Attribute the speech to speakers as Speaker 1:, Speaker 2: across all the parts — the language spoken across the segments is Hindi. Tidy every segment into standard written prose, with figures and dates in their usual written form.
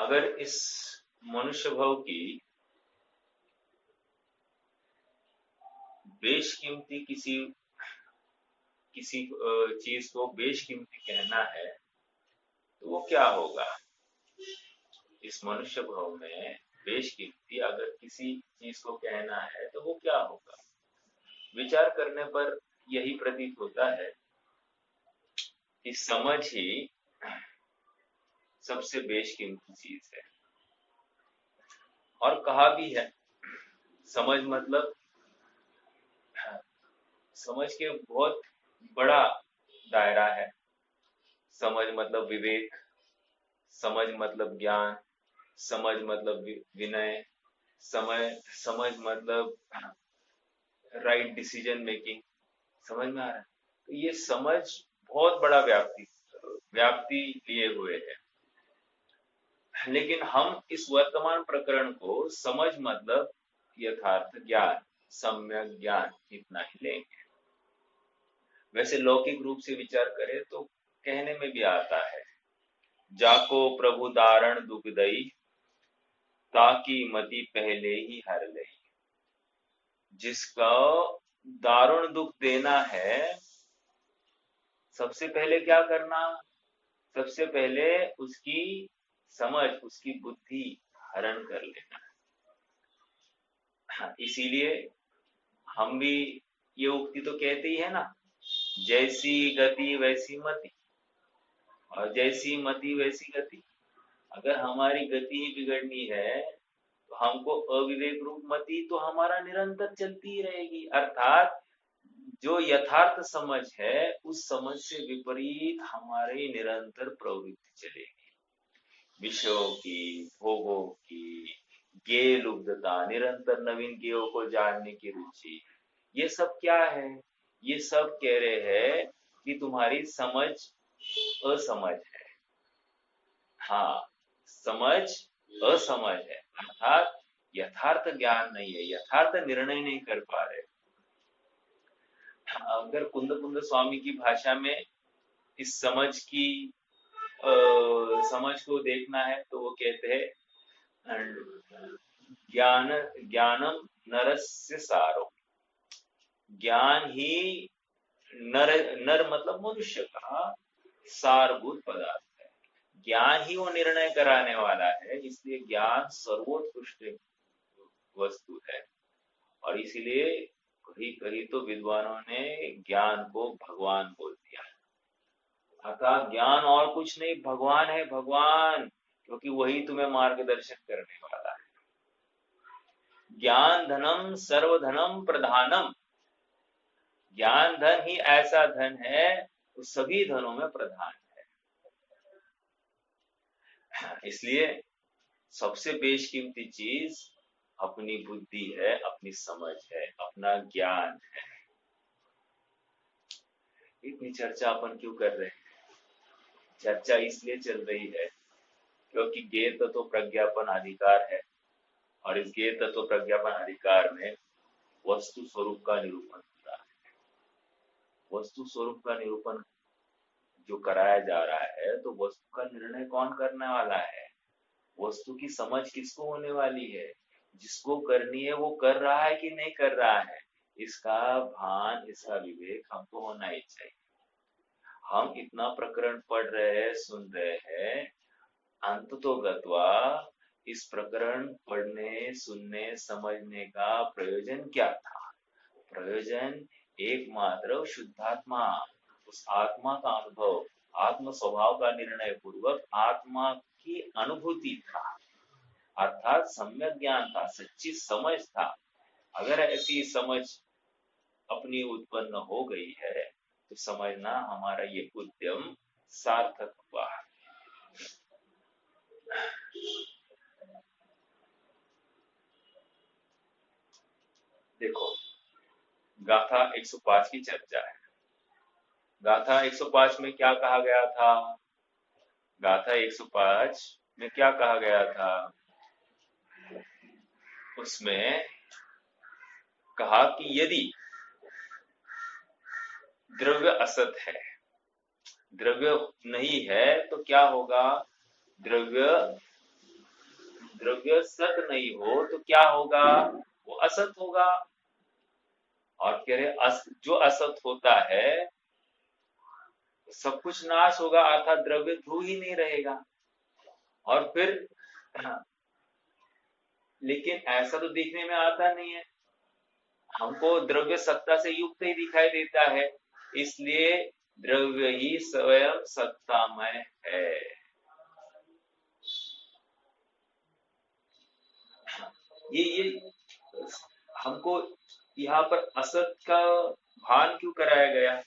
Speaker 1: अगर इस मनुष्य भव की बेशकीमती किसी किसी चीज को बेशकीमती कहना है तो वो क्या होगा? इस मनुष्य भव में बेशकीमती अगर किसी चीज को कहना है तो वो क्या होगा? विचार करने पर यही प्रतीत होता है कि समझ ही सबसे बेशकीमती चीज है। और कहा भी है, समझ मतलब समझ के बहुत बड़ा दायरा है। समझ मतलब विवेक, समझ मतलब ज्ञान, समझ मतलब विनय, समझ समझ मतलब राइट डिसीजन मेकिंग। समझ में आ रहा है? तो ये समझ बहुत बड़ा व्याप्ति लिए हुए है। लेकिन हम इस वर्तमान प्रकरण को समझ मतलब यथार्थ ज्ञान, सम्यक ज्ञान इतना ही लेंगे। वैसे लौकिक रूप से विचार करें तो कहने में भी आता है, जाको प्रभु दारण दुख दई, ताकि मति पहले ही हर लई। जिसका दारुण दुख देना है, सबसे पहले क्या करना? सबसे पहले उसकी समझ, उसकी बुद्धि हरण कर लेना। इसीलिए हम भी ये उक्ति तो कहते ही है ना, जैसी गति वैसी मति, और जैसी मति वैसी गति। अगर हमारी गति ही बिगड़नी है तो हमको अविवेक रूप मति तो हमारा निरंतर चलती ही रहेगी। अर्थात जो यथार्थ समझ है उस समझ से विपरीत हमारी निरंतर प्रवृत्ति चलेगी। विषयों की, भोगों की, गेय लुब्धता, निरंतर नवीन गेयों को जानने की रुचि, ये सब क्या है? ये सब कह रहे हैं कि तुम्हारी समझ असमझ है। हाँ, समझ असमझ है, अर्थात यथार्थ ज्ञान नहीं है, यथार्थ निर्णय नहीं कर पा रहे। अगर कुंद कुंद स्वामी की भाषा में इस समझ को देखना है तो वो कहते हैं, ज्ञान ज्ञानम नरस्य सारो। ज्ञान ही नर नर मतलब मनुष्य का सारभूत पदार्थ है। ज्ञान ही वो निर्णय कराने वाला है, इसलिए ज्ञान सर्वोत्कृष्ट वस्तु है। और इसीलिए कहीं कहीं तो विद्वानों ने ज्ञान को भगवान बोल दिया। अर्थात ज्ञान और कुछ नहीं, भगवान है, भगवान, क्योंकि वही तुम्हें मार्गदर्शन करने वाला है। ज्ञान धनम सर्वधनम प्रधानम। ज्ञान धन ही ऐसा धन है वो सभी धनों में प्रधान है। इसलिए सबसे बेशकीमती चीज अपनी बुद्धि है, अपनी समझ है, अपना ज्ञान है। इतनी चर्चा अपन क्यों कर रहे हैं? चर्चा इसलिए चल रही है क्योंकि ज्ञेय तत्व प्रज्ञापन अधिकार है, और इस ज्ञेय तत्व प्रज्ञापन अधिकार में वस्तु स्वरूप का निरूपण होता है। वस्तु स्वरूप का निरूपण जो कराया जा रहा है, तो वस्तु का निर्णय कौन करने वाला है? वस्तु की समझ किसको होने वाली है? जिसको करनी है वो कर रहा है कि नहीं कर रहा है, इसका भान, इसका विवेक हमको होना ही चाहिए। हम इतना प्रकरण पढ़ रहे हैं, सुन रहे हैं, अंततोगत्वा इस प्रकरण पढ़ने, सुनने, समझने का प्रयोजन क्या था? प्रयोजन एकमात्र शुद्धात्मा, उस आत्मा का अनुभव, आत्म स्वभाव का निर्णय पूर्वक आत्मा की अनुभूति था, अर्थात सम्यक ज्ञान था, सच्ची समझ था। अगर ऐसी समझ अपनी उत्पन्न हो गई है तो समझना हमारा ये उद्यम सार्थक हुआ। देखो, गाथा 105 की चर्चा है। गाथा 105 में क्या कहा गया था? गाथा 105 में क्या कहा गया था? उसमें कहा कि यदि द्रव्य असत है, द्रव्य नहीं है तो क्या होगा? द्रव्य द्रव्य सत नहीं हो तो क्या होगा, वो असत होगा। और कह रहे जो असत होता है सब कुछ नाश होगा, अर्थात द्रव्य ध्रुव ही नहीं रहेगा। और फिर लेकिन ऐसा तो देखने में आता नहीं है, हमको द्रव्य सत्ता से युक्त ही दिखाई देता है, इसलिए द्रव्य ही स्वयं सत्तामय है। ये हमको यहाँ पर असत का भान क्यों कराया गया?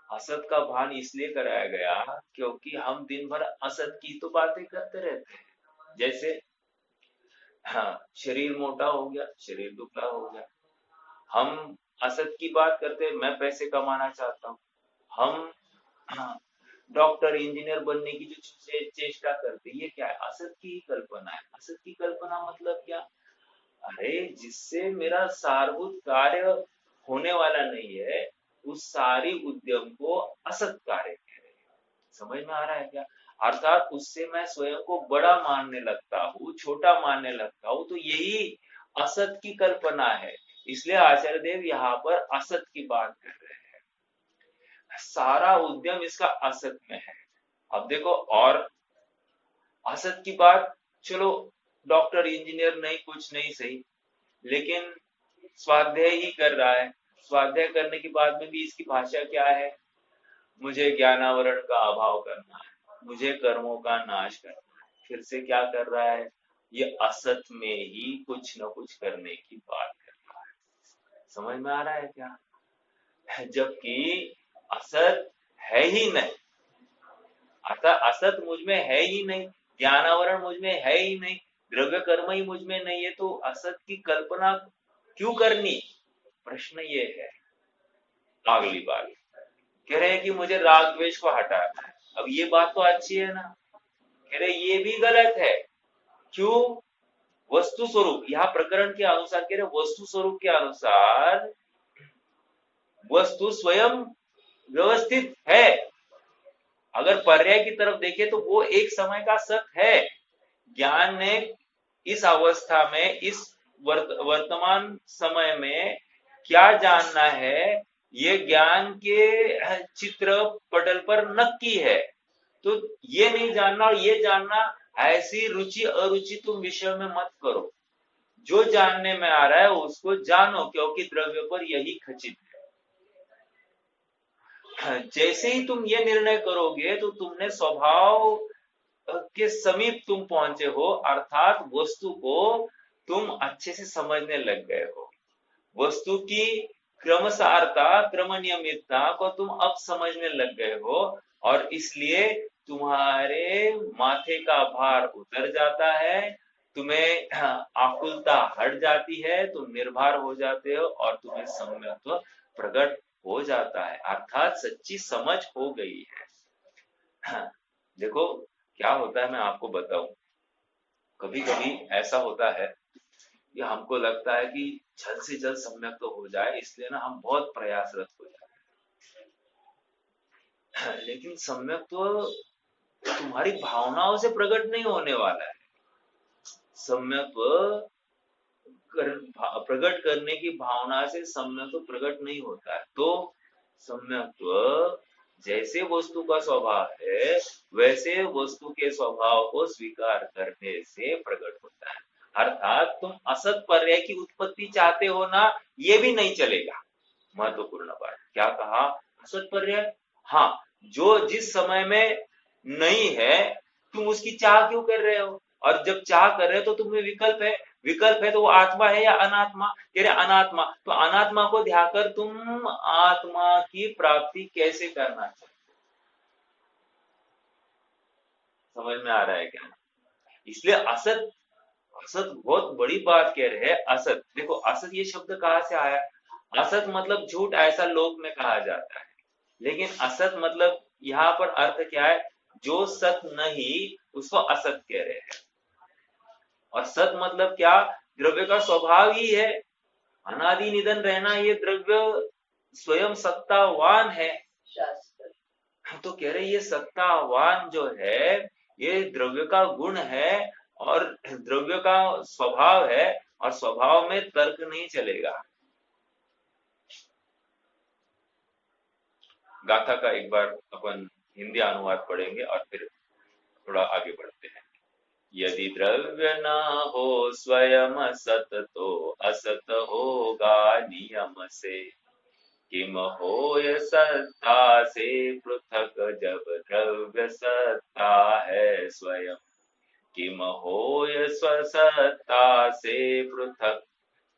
Speaker 1: असत का भान इसलिए कराया गया क्योंकि हम दिन भर असत की तो बातें करते रहते हैं। जैसे हाँ, शरीर मोटा हो गया, शरीर दुबला हो गया, हम असत की बात करते हैं, मैं पैसे कमाना चाहता हूँ। हम हाँ, डॉक्टर इंजीनियर बनने की जो चेष्टा करते, ये क्या है? असत की ही कल्पना है। असत की कल्पना मतलब क्या? अरे जिससे मेरा सारभूत कार्य होने वाला नहीं है, उस सारी उद्यम को असत कार्य कह रहे हैं। समझ में आ रहा है क्या? अर्थात उससे मैं स्वयं को बड़ा मानने लगता हूँ, छोटा मानने लगता हूँ, तो यही असत की कल्पना है। इसलिए आचार्य देव यहाँ पर असत की बात कर रहे हैं, सारा उद्यम इसका असत में है। अब देखो, और असत की बात, चलो डॉक्टर इंजीनियर नहीं, कुछ नहीं सही, लेकिन स्वाध्याय ही कर रहा है। स्वाध्याय करने के बाद में भी इसकी भाषा क्या है? मुझे ज्ञानावरण का अभाव करना है, मुझे कर्मों का नाश करना है। फिर से क्या कर रहा है? ये असत में ही कुछ न कुछ करने की बात कर रहा है। समझ में आ रहा है क्या? जबकि असत है ही नहीं, अर्थात असत मुझ में है ही नहीं, ज्ञानावरण मुझ में है ही नहीं, द्रव्य कर्म ही मुझ में नहीं है, तो असत की कल्पना क्यों करनी? प्रश्न ये है। अगली बात कह रहे हैं कि मुझे राग द्वेष को हटाना है। अब ये बात तो अच्छी है ना, कह रहे ये भी गलत है। क्यों? वस्तु स्वरूप, यहाँ प्रकरण के अनुसार कह रहे वस्तु स्वरूप के अनुसार वस्तु स्वयं व्यवस्थित है। अगर पर्याय की तरफ देखें तो वो एक समय का सत है। ज्ञान ने इस अवस्था में, इस वर्तमान समय में क्या जानना है, ये ज्ञान के चित्र पटल पर नक्की है। तो ये नहीं जानना और ये जानना, ऐसी रुचि अरुचि तुम विषय में मत करो। जो जानने में आ रहा है उसको जानो, क्योंकि द्रव्य पर यही खचित है। जैसे ही तुम ये निर्णय करोगे तो तुमने स्वभाव के समीप तुम पहुंचे हो, अर्थात वस्तु को तुम अच्छे से समझने लग गए हो। वस्तु की क्रमसारता, क्रम नियमितता को तुम अब समझने लग गए हो, और इसलिए तुम्हारे माथे का भार उतर जाता है, तुम्हें आकुलता हट जाती है, तुम निर्भर हो जाते हो और तुम्हें सम्यक्त्व प्रकट हो जाता है, अर्थात सच्ची समझ हो गई है। देखो क्या होता है, मैं आपको बताऊं। कभी कभी ऐसा होता है कि हमको लगता है कि जल्द से जल्द सम्यक तो हो जाए, इसलिए ना हम बहुत प्रयासरत हो जाते हैं। लेकिन सम्यक तो तुम्हारी भावनाओं से प्रकट नहीं होने वाला है। सम्यक प्रकट करने की भावना से सम्यक प्रकट नहीं होता है। तो सम्यक जैसे वस्तु का स्वभाव है, वैसे वस्तु के स्वभाव को स्वीकार करने से प्रकट होता है। अर्थात तुम असत पर्याय की उत्पत्ति चाहते हो ना, ये भी नहीं चलेगा। महत्वपूर्ण बात क्या कहा? असत पर्याय, हाँ, जो जिस समय में नहीं है तुम उसकी चाह क्यों कर रहे हो? और जब चाह कर रहे हो तो तुम्हें विकल्प है, विकल्प है तो वो आत्मा है या अनात्मा? कह रहे अनात्मा, तो अनात्मा को ध्याकर तुम आत्मा की प्राप्ति कैसे करना चाहते? समझ में आ रहा है क्या? इसलिए असत, असत बहुत बड़ी बात कह रहे हैं। असत, देखो असत ये शब्द कहाँ से आया? असत मतलब झूठ, ऐसा लोक में कहा जाता है। लेकिन असत मतलब यहाँ पर अर्थ क्या है? जो सत नहीं उसको असत कह रहे हैं। और सत मतलब क्या? द्रव्य का स्वभाव ही है, अनादि निधन रहना, ये द्रव्य स्वयं सत्तावान है। तो कह रहे ये सत्तावान जो है, ये द्रव्य का गुण है, और द्रव्य का स्वभाव है, और स्वभाव में तर्क नहीं चलेगा। गाथा का एक बार अपन हिंदी अनुवाद पढ़ेंगे और फिर थोड़ा आगे बढ़ते हैं। यदि द्रव्य न हो स्वयं सत, तो असत होगा नियम से। किम होय सत्ता से पृथक, जब द्रव्य सत्ता है स्वयं। किम होय स्वसत्ता से पृथक,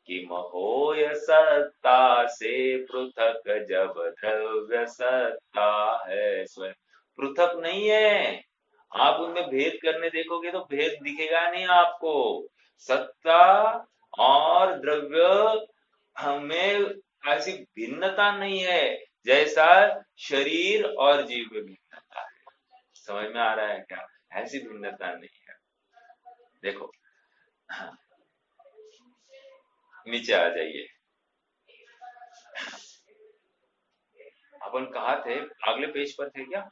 Speaker 1: किम होय सत्ता से पृथक, जब द्रव्य सत्ता है स्वयं। पृथक नहीं है, आप उनमें भेद करने देखोगे तो भेद दिखेगा नहीं आपको। सत्ता और द्रव्य हमें ऐसी भिन्नता नहीं है, जैसा शरीर और जीव में भिन्नता है। समझ में आ रहा है क्या? ऐसी भिन्नता नहीं है। देखो, हाँ, नीचे आ जाइए। अपन कहा थे? अगले पेज पर थे क्या?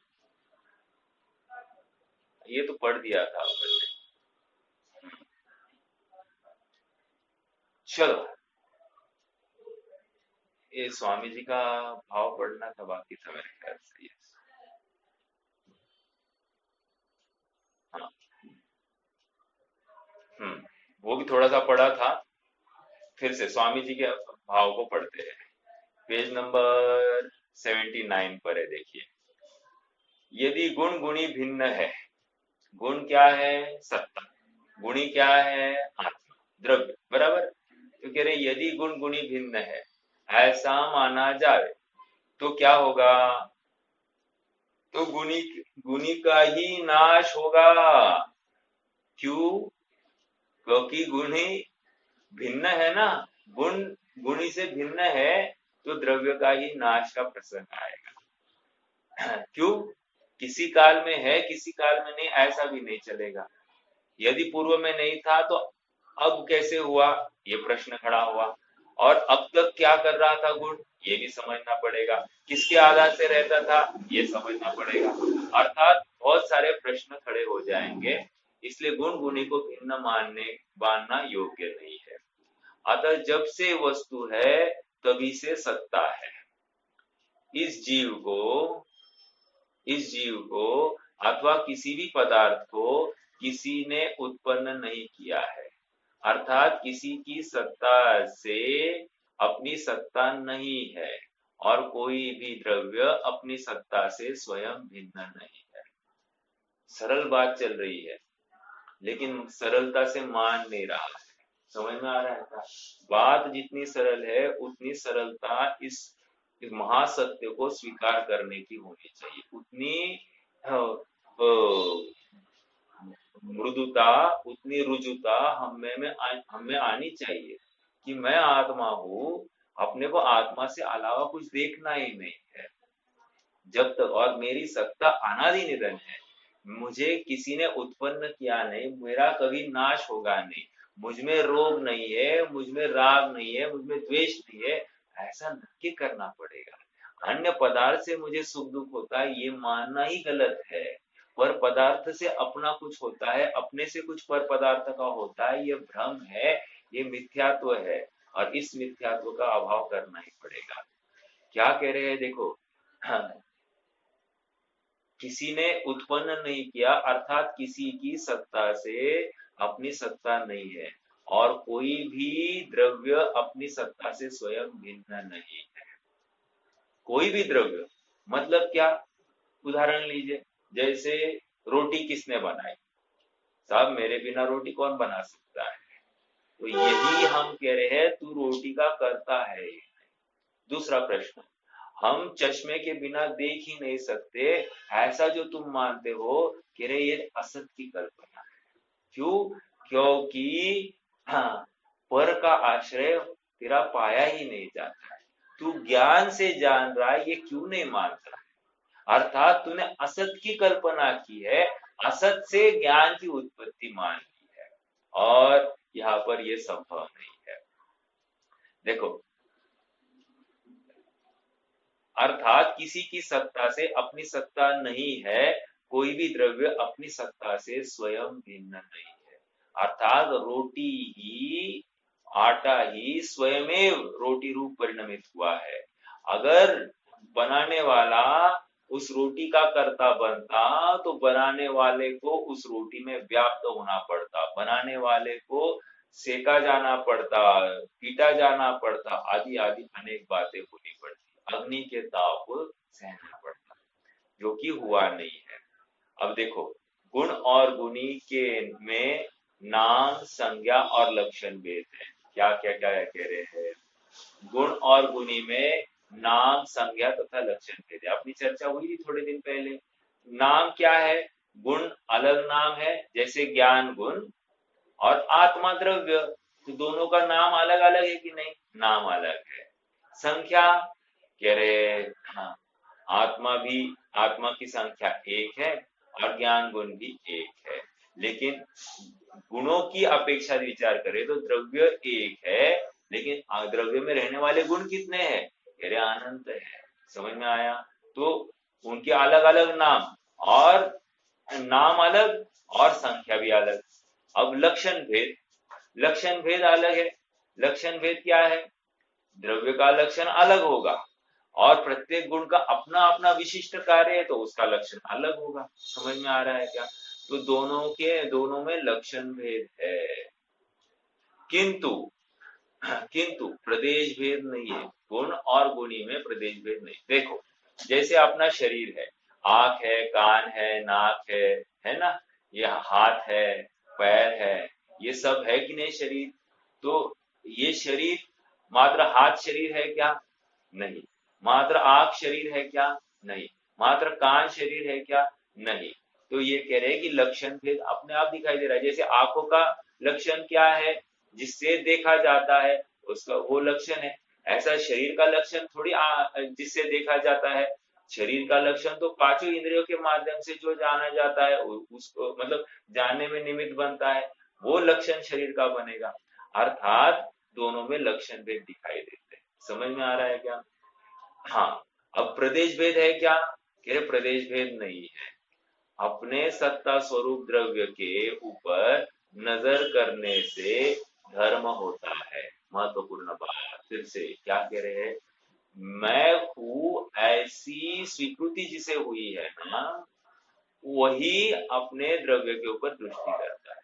Speaker 1: ये तो पढ़ दिया था अपन ने। चलो, ये स्वामी जी का भाव पढ़ना था, बाकी था मेरे ख्याल से ये। हाँ, वो भी थोड़ा सा पढ़ा था। फिर से स्वामी जी के भाव को पढ़ते हैं। पेज नंबर 79 पर है, देखिए। यदि गुण गुणी भिन्न है, गुण क्या है? सत्ता। गुणी क्या है? आत्मा, द्रव्य, बराबर। तो कह रहे यदि गुण गुणी भिन्न है, ऐसा माना जाए, तो क्या होगा? तो गुणी गुणी का ही नाश होगा। क्यों? क्योंकि गुणी भिन्न है ना। गुण गुणी से भिन्न है, तो द्रव्य का ही नाश का प्रसंग आएगा। क्यों? किसी काल में है, किसी काल में नहीं, ऐसा भी नहीं चलेगा। यदि पूर्व में नहीं था तो अब कैसे हुआ, ये प्रश्न खड़ा हुआ। और अब तक क्या कर रहा था गुण, ये भी समझना पड़ेगा। किसके आधार से रहता था, ये समझना पड़ेगा। अर्थात बहुत सारे प्रश्न खड़े हो जाएंगे। इसलिए गुण गुणी को भिन्न मानना योग्य नहीं है। अतः जब से वस्तु है, तभी से सत्ता है। इस जीव को इस जीव को अथवा किसी भी पदार्थ को किसी ने उत्पन्न नहीं किया है। अर्थात किसी की सत्ता से अपनी सत्ता नहीं है, और कोई भी द्रव्य अपनी सत्ता से स्वयं भिन्न नहीं है। सरल बात चल रही है, लेकिन सरलता से मान नहीं रहा है। समझ में आ रहा है क्या? बात जितनी सरल है, उतनी सरलता इस महासत्य को स्वीकार करने की होनी चाहिए। उतनी मृदुता, उतनी रुजुता हमें आनी चाहिए कि मैं आत्मा हूँ, अपने को आत्मा से अलावा कुछ देखना ही नहीं है जब तक। और मेरी सत्ता अनादि निरंतर है, मुझे किसी ने उत्पन्न किया नहीं, मेरा कभी नाश होगा नहीं। मुझ में रोग नहीं है, मुझ में राग नहीं है, मुझ में द्वेष नहीं है, ऐसा नक्की करना पड़ेगा। अन्य पदार्थ से मुझे सुख दुख होता है, ये मानना ही गलत है। पर पदार्थ से अपना कुछ होता है, अपने से कुछ पर पदार्थ का होता है, ये भ्रम है, ये मिथ्यात्व है। और इस मिथ्यात्व का अभाव करना ही पड़ेगा। क्या कह रहे हैं देखो, किसी ने उत्पन्न नहीं किया, अर्थात किसी की सत्ता से अपनी सत्ता नहीं है, और कोई भी द्रव्य अपनी सत्ता से स्वयं भिन्न नहीं है। कोई भी द्रव्य मतलब क्या? उदाहरण लीजिए, जैसे रोटी किसने बनाई? साहब, मेरे बिना रोटी कौन बना सकता है? तो यही हम कह रहे हैं, तू रोटी का करता है। दूसरा प्रश्न, हम चश्मे के बिना देख ही नहीं सकते, ऐसा जो तुम मानते हो, कि रे ये असत की कल्पना है। क्यों? क्योंकि हाँ, पर का आश्रय तेरा पाया ही नहीं जाता है। तू ज्ञान से जान रहा है, ये क्यों नहीं मानता है? अर्थात तूने असत की कल्पना की है, असत से ज्ञान की उत्पत्ति मान ली है, और यहाँ पर यह संभव नहीं है। देखो, अर्थात किसी की सत्ता से अपनी सत्ता नहीं है, कोई भी द्रव्य अपनी सत्ता से स्वयं भिन्न नहीं है। अर्थात रोटी ही, आटा ही स्वयमेव रोटी रूप परिणमित हुआ है। अगर बनाने वाला उस रोटी का कर्ता बनता तो बनाने वाले को उस रोटी में व्याप्त होना पड़ता, बनाने वाले को सेका जाना पड़ता, पीटा जाना पड़ता, आदि आदि अनेक बातें होनी पड़ती, अग्नि के ताप सहना पड़ता, जो कि हुआ नहीं है। अब देखो, गुण और गुणी के में नाम, संज्ञा और लक्षण भेद है। क्या क्या क्या कह रहे हैं? गुण और गुणी में नाम, संज्ञा तथा लक्षण भेद है। अपनी चर्चा हुई थी थोड़े दिन पहले। नाम क्या है? गुण अलग नाम है, जैसे ज्ञान गुण और आत्मा द्रव्य, तो दोनों का नाम अलग अलग है कि नहीं? नाम अलग है। संख्या कह रहे, हाँ, आत्मा भी, आत्मा की संख्या एक है और ज्ञान गुण भी एक है, लेकिन गुणों की अपेक्षा विचार करें तो द्रव्य एक है, लेकिन द्रव्य में रहने वाले गुण कितने हैं? कह रहे अनंत है। समझ में आया? तो उनके अलग अलग नाम, और नाम अलग और संख्या भी अलग। अब लक्षण भेद, लक्षण भेद अलग है। लक्षण भेद क्या है? द्रव्य का लक्षण अलग होगा और प्रत्येक गुण का अपना अपना विशिष्ट कार्य है, तो उसका लक्षण अलग होगा। समझ में आ रहा है क्या? तो दोनों में लक्षण भेद है, किंतु किंतु प्रदेश भेद नहीं है। गुण और गुणी में प्रदेश भेद नहीं। देखो, जैसे अपना शरीर है, आंख है, कान है, नाक है ना, ये हाथ है, पैर है, ये सब है कि नहीं शरीर? तो ये शरीर मात्र हाथ शरीर है क्या? नहीं। मात्र आंख शरीर है क्या? नहीं। मात्र कान शरीर है क्या? नहीं। तो ये कह रहे हैं कि लक्षण भेद अपने आप दिखाई दे रहा है। जैसे आंखों का लक्षण क्या है? जिससे देखा जाता है, उसका वो लक्षण है। ऐसा शरीर का लक्षण थोड़ी जिससे देखा जाता है। शरीर का लक्षण तो पांचों इंद्रियों के माध्यम से जो जाना जाता है, उसको मतलब जानने में निमित्त बनता है, वो लक्षण शरीर का बनेगा। अर्थात दोनों में लक्षण भेद दिखाई देते हैं। समझ में आ रहा है क्या? हाँ। अब प्रदेश भेद है क्या? कह रहे प्रदेश भेद नहीं है। अपने सत्ता स्वरूप द्रव्य के ऊपर नजर करने से धर्म होता है। महत्वपूर्ण बात, फिर से क्या कह रहे हैं? मैं हूं ऐसी स्वीकृति जिसे हुई है ना, वही अपने द्रव्य के ऊपर दृष्टि करता है।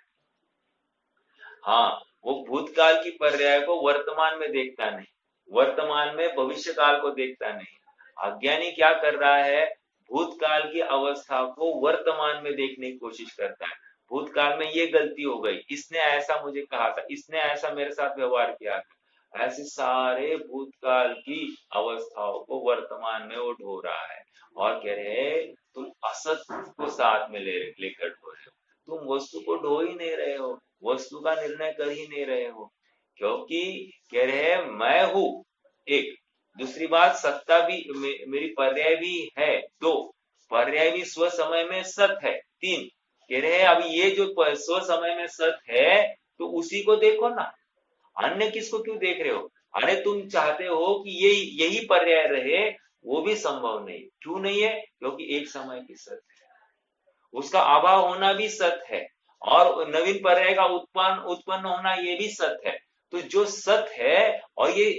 Speaker 1: हाँ, वो भूतकाल की पर्याय को वर्तमान में देखता नहीं, वर्तमान में भविष्य काल को देखता नहीं। अज्ञानी क्या कर रहा है? भूतकाल की अवस्था को वर्तमान में देखने की कोशिश करता है। भूतकाल में ये गलती हो गई, इसने ऐसा मुझे कहा था, इसने ऐसा मेरे साथ व्यवहार किया था, ऐसे सारे भूतकाल की अवस्थाओं को वर्तमान में वो ढो रहा है और कह रहे हैं तुम असत को साथ में लेकर ढो रहे हो, तुम वस्तु को ढो ही नहीं रहे हो, वस्तु का निर्णय कर ही नहीं रहे हो। क्योंकि कह रहे हैं मैं हूं एक, दूसरी बात सत्ता भी मेरी पर्याय भी है दो, पर्याय भी स्व समय में सत है तीन। कह रहे हैं अब ये जो स्व समय में सत है, तो उसी को देखो ना, अन्य किसको क्यों देख रहे हो? अरे तुम चाहते हो कि ये यही पर्याय रहे, वो भी संभव नहीं। क्यों नहीं है? क्योंकि एक समय की सत है, उसका अभाव होना भी सत है, और नवीन पर्याय का उत्पन्न होना ये भी सत है। तो जो सत है और ये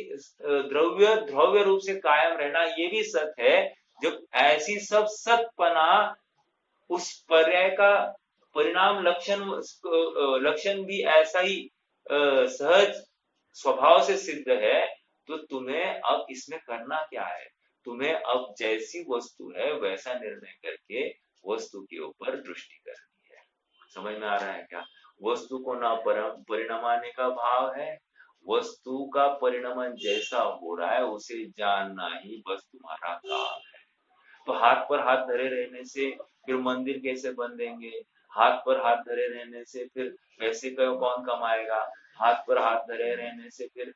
Speaker 1: द्रव्य द्रव्य रूप से कायम रहना ये भी सत है। जब ऐसी सब सतपना उस पर्याय का परिणाम लक्षण भी ऐसा ही सहज स्वभाव से सिद्ध है, तो तुम्हें अब इसमें करना क्या है? तुम्हें अब जैसी वस्तु है वैसा निर्णय करके वस्तु के ऊपर दृष्टि करनी है। समझ में आ रहा है क्या? वस्तु को ना परिणमाने का भाव है, वस्तु का परिणमन जैसा हो रहा है उसे जानना ही बस तुम्हारा काम है। तो हाथ पर हाथ धरे रहने से फिर मंदिर कैसे बंधेंगे? हाथ पर हाथ धरे रहने से फिर पैसे कौन कमाएगा? हाथ पर हाथ धरे रहने से फिर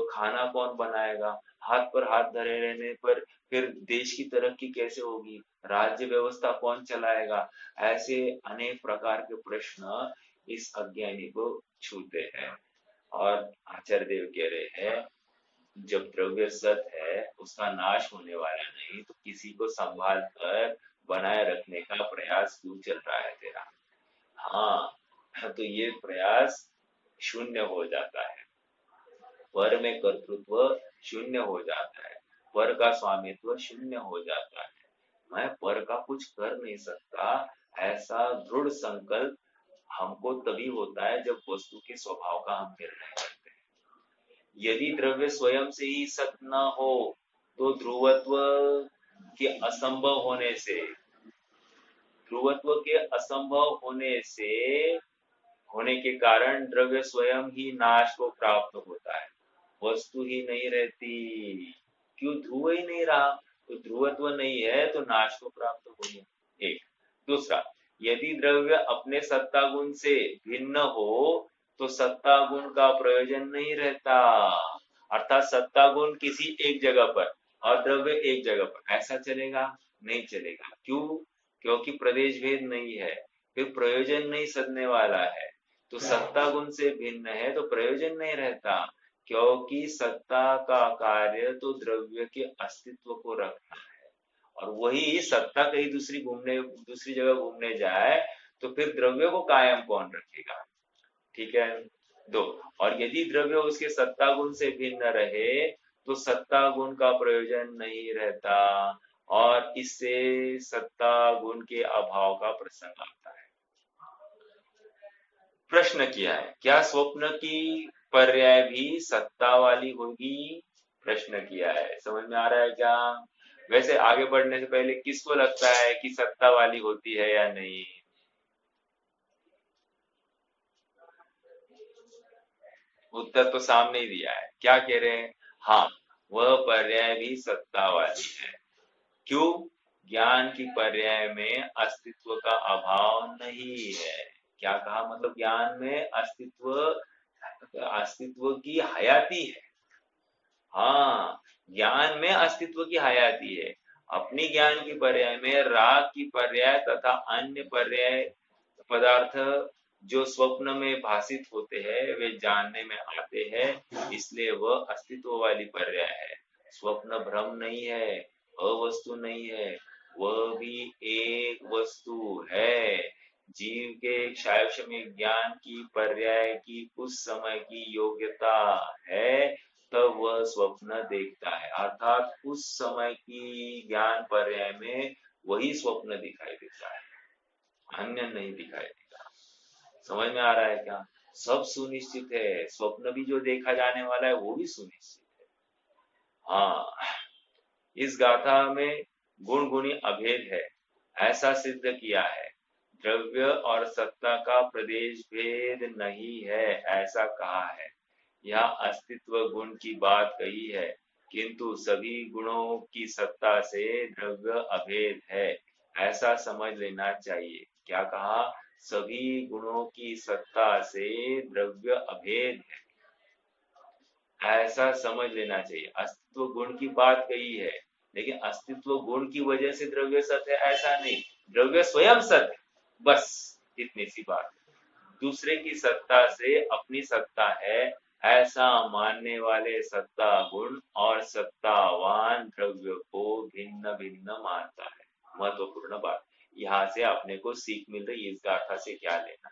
Speaker 1: खाना कौन बनाएगा? हाथ पर हाथ धरे रहने पर फिर देश की तरक्की कैसे होगी? राज्य व्यवस्था कौन चलाएगा? ऐसे अनेक प्रकार के प्रश्न इस अज्ञानी को छूते हैं। और आचार्य देव कह रहे हैं जब द्रव्य सत है उसका नाश होने वाला नहीं, तो किसी को संभाल कर बनाए रखने का प्रयास क्यों चल रहा है तेरा? हाँ, तो ये प्रयास शून्य हो जाता है, पर में कर्तृत्व शून्य हो जाता है, पर का स्वामित्व शून्य हो जाता है, मैं पर का कुछ कर नहीं सकता, ऐसा दृढ़ संकल्प हमको तभी होता है जब वस्तु के स्वभाव का हम निर्णय करते हैं। यदि द्रव्य स्वयं से ही सत न हो तो ध्रुवत्व के असंभव होने से, ध्रुवत्व के असंभव होने के कारण द्रव्य स्वयं ही नाश को प्राप्त होता है, वस्तु ही नहीं रहती। क्यों? ध्रुव ही नहीं रहा, तो ध्रुवत्व नहीं है तो नाश को प्राप्त होगी। एक। दूसरा, यदि द्रव्य अपने सत्ता गुण से भिन्न हो तो सत्ता गुण का प्रयोजन नहीं रहता, अर्थात सत्ता गुण किसी एक जगह पर और द्रव्य एक जगह पर, ऐसा चलेगा? नहीं चलेगा। क्यों? क्योंकि प्रदेश भेद नहीं है, फिर प्रयोजन नहीं सदने वाला है। तो सत्ता गुण से भिन्न है तो प्रयोजन नहीं रहता, क्योंकि सत्ता का कार्य तो द्रव्य के अस्तित्व को रखना है, और वही सत्ता कहीं दूसरी जगह घूमने जाए तो फिर द्रव्य को कायम कौन रखेगा? ठीक है। दो, और यदि द्रव्य उसके सत्ता गुण से भिन्न रहे तो सत्ता गुण का प्रयोजन नहीं रहता, और इससे सत्ता गुण के अभाव का प्रसंग आता है। प्रश्न किया है, क्या स्वप्न की पर्याय भी सत्ता वाली होगी? प्रश्न किया है, समझ में आ रहा है क्या? वैसे आगे बढ़ने से पहले किसको लगता है कि सत्ता वाली होती है या नहीं? उत्तर तो सामने ही दिया है, क्या कह रहे हैं? हाँ, वह पर्याय भी सत्ता वाली है। क्यों? ज्ञान की पर्याय में अस्तित्व का अभाव नहीं है। क्या कहा? मतलब ज्ञान में अस्तित्व की हयाती है। हाँ, ज्ञान में अस्तित्व की हयाती है। अपनी ज्ञान की पर्याय में राग की पर्याय तथा अन्य पर्याय पदार्थ जो स्वप्न में भाषित होते हैं वे जानने में आते हैं, इसलिए वह अस्तित्व वाली पर्याय है। स्वप्न भ्रम नहीं है, अवस्तु नहीं है, वह भी एक वस्तु है। जीव के क्षायक्ष में ज्ञान की पर्याय की उस समय की योग्यता है तब वह स्वप्न देखता है, अर्थात उस समय की ज्ञान पर्याय में वही स्वप्न दिखाई देता है, अन्य नहीं दिखाई देता। समझ में आ रहा है क्या? सब सुनिश्चित है, स्वप्न भी जो देखा जाने वाला है वो भी सुनिश्चित है। हाँ, इस गाथा में गुण गुणी अभेद है ऐसा सिद्ध किया है, द्रव्य और सत्ता का प्रदेश भेद नहीं है ऐसा कहा है, यहाँ अस्तित्व गुण की बात कही है, किंतु सभी गुणों की सत्ता से द्रव्य अभेद है ऐसा समझ लेना चाहिए। क्या कहा? सभी गुणों की सत्ता से द्रव्य अभेद है ऐसा समझ लेना चाहिए। अस्तित्व गुण की बात कही है, लेकिन अस्तित्व गुण की वजह से द्रव्य सत्य है ऐसा नहीं, द्रव्य स्वयं सत्य, बस इतनी सी बात। दूसरे की सत्ता से अपनी सत्ता है ऐसा मानने वाले सत्ता गुण और सत्तावान द्रव्य को भिन्न भिन्न मानता है। महत्वपूर्ण बात, यहाँ से अपने को सीख मिल रही है, इस गाथा से क्या लेना।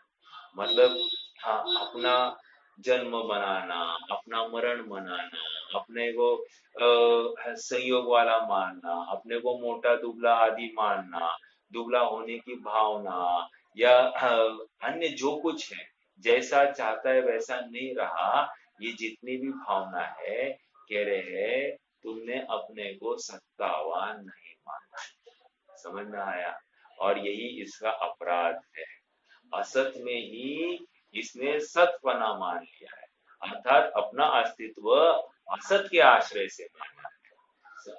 Speaker 1: मतलब हाँ, अपना जन्म मनाना, अपना मरण मनाना, अपने को संयोग वाला मानना, अपने को मोटा दुबला आदि मानना, दुबला होने की भावना, या अन्य जो कुछ है जैसा चाहता है वैसा नहीं रहा, ये जितनी भी भावना है, कह रहे हैं तुमने अपने को सत्तावान नहीं माना। समझ में आया? और यही इसका अपराध है, असत में ही इसने सतपना मान लिया है, अर्थात अपना अस्तित्व असत के आश्रय से माना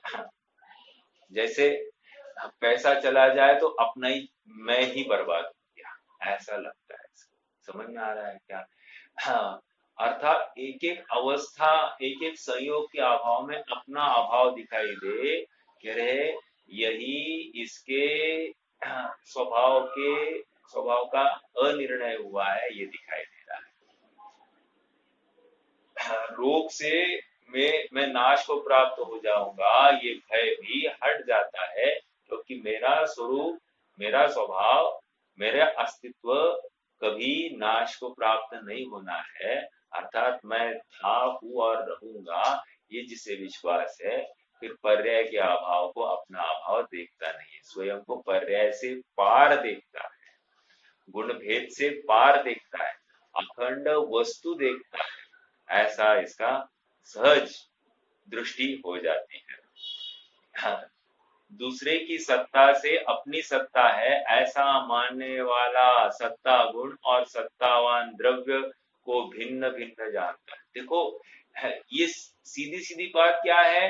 Speaker 1: है। जैसे पैसा चला जाए तो अपना ही मैं ही बर्बाद हो गया ऐसा लगता है इसको। समझ में आ रहा है क्या? हाँ, अर्थात एक एक अवस्था, एक एक संयोग के अभाव में अपना अभाव दिखाई दे, कह रहे यही इसके स्वभाव का अनिर्णय हुआ है, ये दिखाई दे रहा है। रोग से मैं नाश को प्राप्त हो जाऊंगा, ये भय भी हट जाता है, क्योंकि मेरा स्वरूप, मेरा स्वभाव, मेरा अस्तित्व कभी कभी नाश को प्राप्त नहीं होना है, अर्थात मैं था, हूँ और रहूंगा, ये जिसे विश्वास है, फिर पर्याय के अभाव को अपना अभाव देखता नहीं है, स्वयं को पर्याय से पार देखता है, गुण भेद से पार देखता है, अखंड वस्तु देखता है, ऐसा इसका सहज दृष्टि हो जाती है। हाँ, दूसरे की सत्ता से अपनी सत्ता है ऐसा मानने वाला सत्ता गुण और सत्तावान द्रव्य को भिन्न भिन्न जानता है। देखो, ये सीधी सीधी बात क्या है।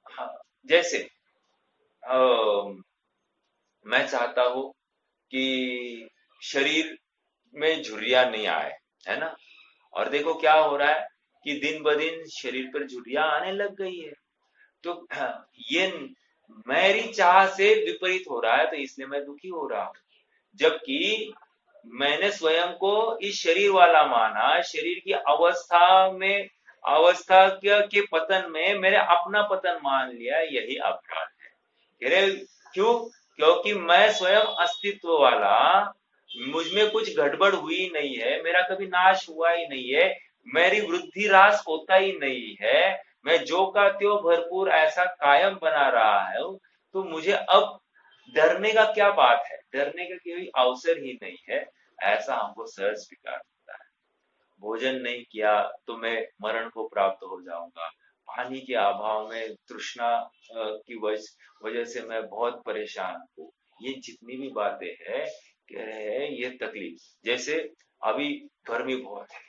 Speaker 1: हाँ, जैसे मैं चाहता हूं कि शरीर में झुर्रियां नहीं आए, है ना। और देखो क्या हो रहा है कि दिन ब दिन शरीर पर झुर्रियां आने लग गई है। तो ये मेरी चाह से विपरीत हो रहा है, तो इसलिए मैं दुखी हो रहा हूं। जबकि मैंने स्वयं को इस शरीर वाला माना, शरीर की अवस्था के पतन में मैंने अपना पतन मान लिया, यही अपराध है। कह रहे क्यों? क्योंकि मैं स्वयं अस्तित्व वाला, मुझ में कुछ गड़बड़ हुई नहीं है, मेरा कभी नाश हुआ ही नहीं है, मेरी वृद्धि ह्रास होता ही नहीं है, मैं जो का त्यों भरपूर ऐसा कायम बना रहा है, तो मुझे अब डरने का क्या बात है, डरने का कोई अवसर ही नहीं है, ऐसा हमको सहज स्वीकार होता है। भोजन नहीं किया तो मैं मरण को प्राप्त हो जाऊंगा, पानी के अभाव में तृष्णा की वजह से मैं बहुत परेशान हूँ, ये जितनी भी बातें हैं कह रहे हैं ये तकलीफ। जैसे अभी गर्मी बहुत है,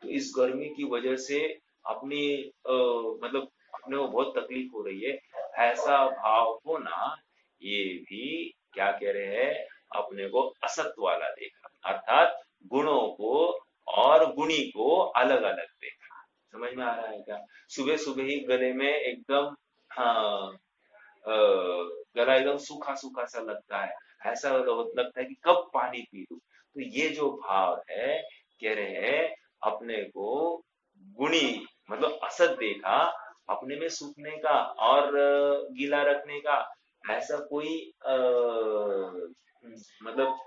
Speaker 1: तो इस गर्मी की वजह से अपनी मतलब अपने को बहुत तकलीफ हो रही है, ऐसा भाव होना, ये भी क्या कह रहे हैं, अपने को असत्व वाला देखा, अर्थात गुणों को और गुणी को अलग अलग देखा। समझ में आ रहा है क्या? सुबह सुबह ही गले में एकदम, हाँ, गला एकदम सूखा सूखा सा लगता है, ऐसा लगता है कि कब पानी पी लूं। तो ये जो भाव है, कह रहे हैं अपने को गुणी मतलब असत देखा, अपने में सूखने का और गीला रखने का ऐसा कोई मतलब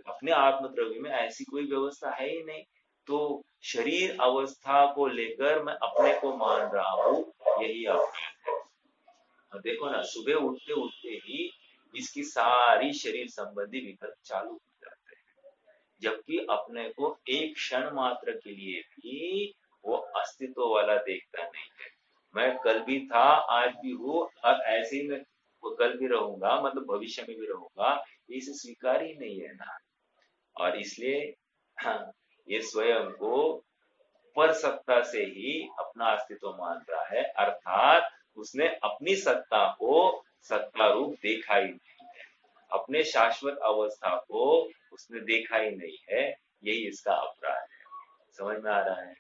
Speaker 1: अपने आत्म द्रव्य में ऐसी कोई व्यवस्था है ही नहीं। तो शरीर अवस्था को लेकर मैं अपने को मान रहा हूं, यही अपराध है। और देखो ना, सुबह उठते उठते ही इसकी सारी शरीर संबंधी विकल्प चालू हो जाते हैं, जबकि अपने को एक क्षण मात्र के लिए भी वो अस्तित्व वाला देखता नहीं है। मैं कल भी था, आज भी हूँ और ऐसे ही मैं वो कल भी रहूंगा, मतलब भविष्य में भी रहूंगा, इसे स्वीकार ही नहीं है ना। और इसलिए हाँ, ये स्वयं को पर सत्ता से ही अपना अस्तित्व मान रहा है, अर्थात उसने अपनी सत्ता को सत्ता रूप देखा ही नहीं है, अपने शाश्वत अवस्था को उसने देखा ही नहीं है, यही इसका अपराध है। समझ में आ रहा है?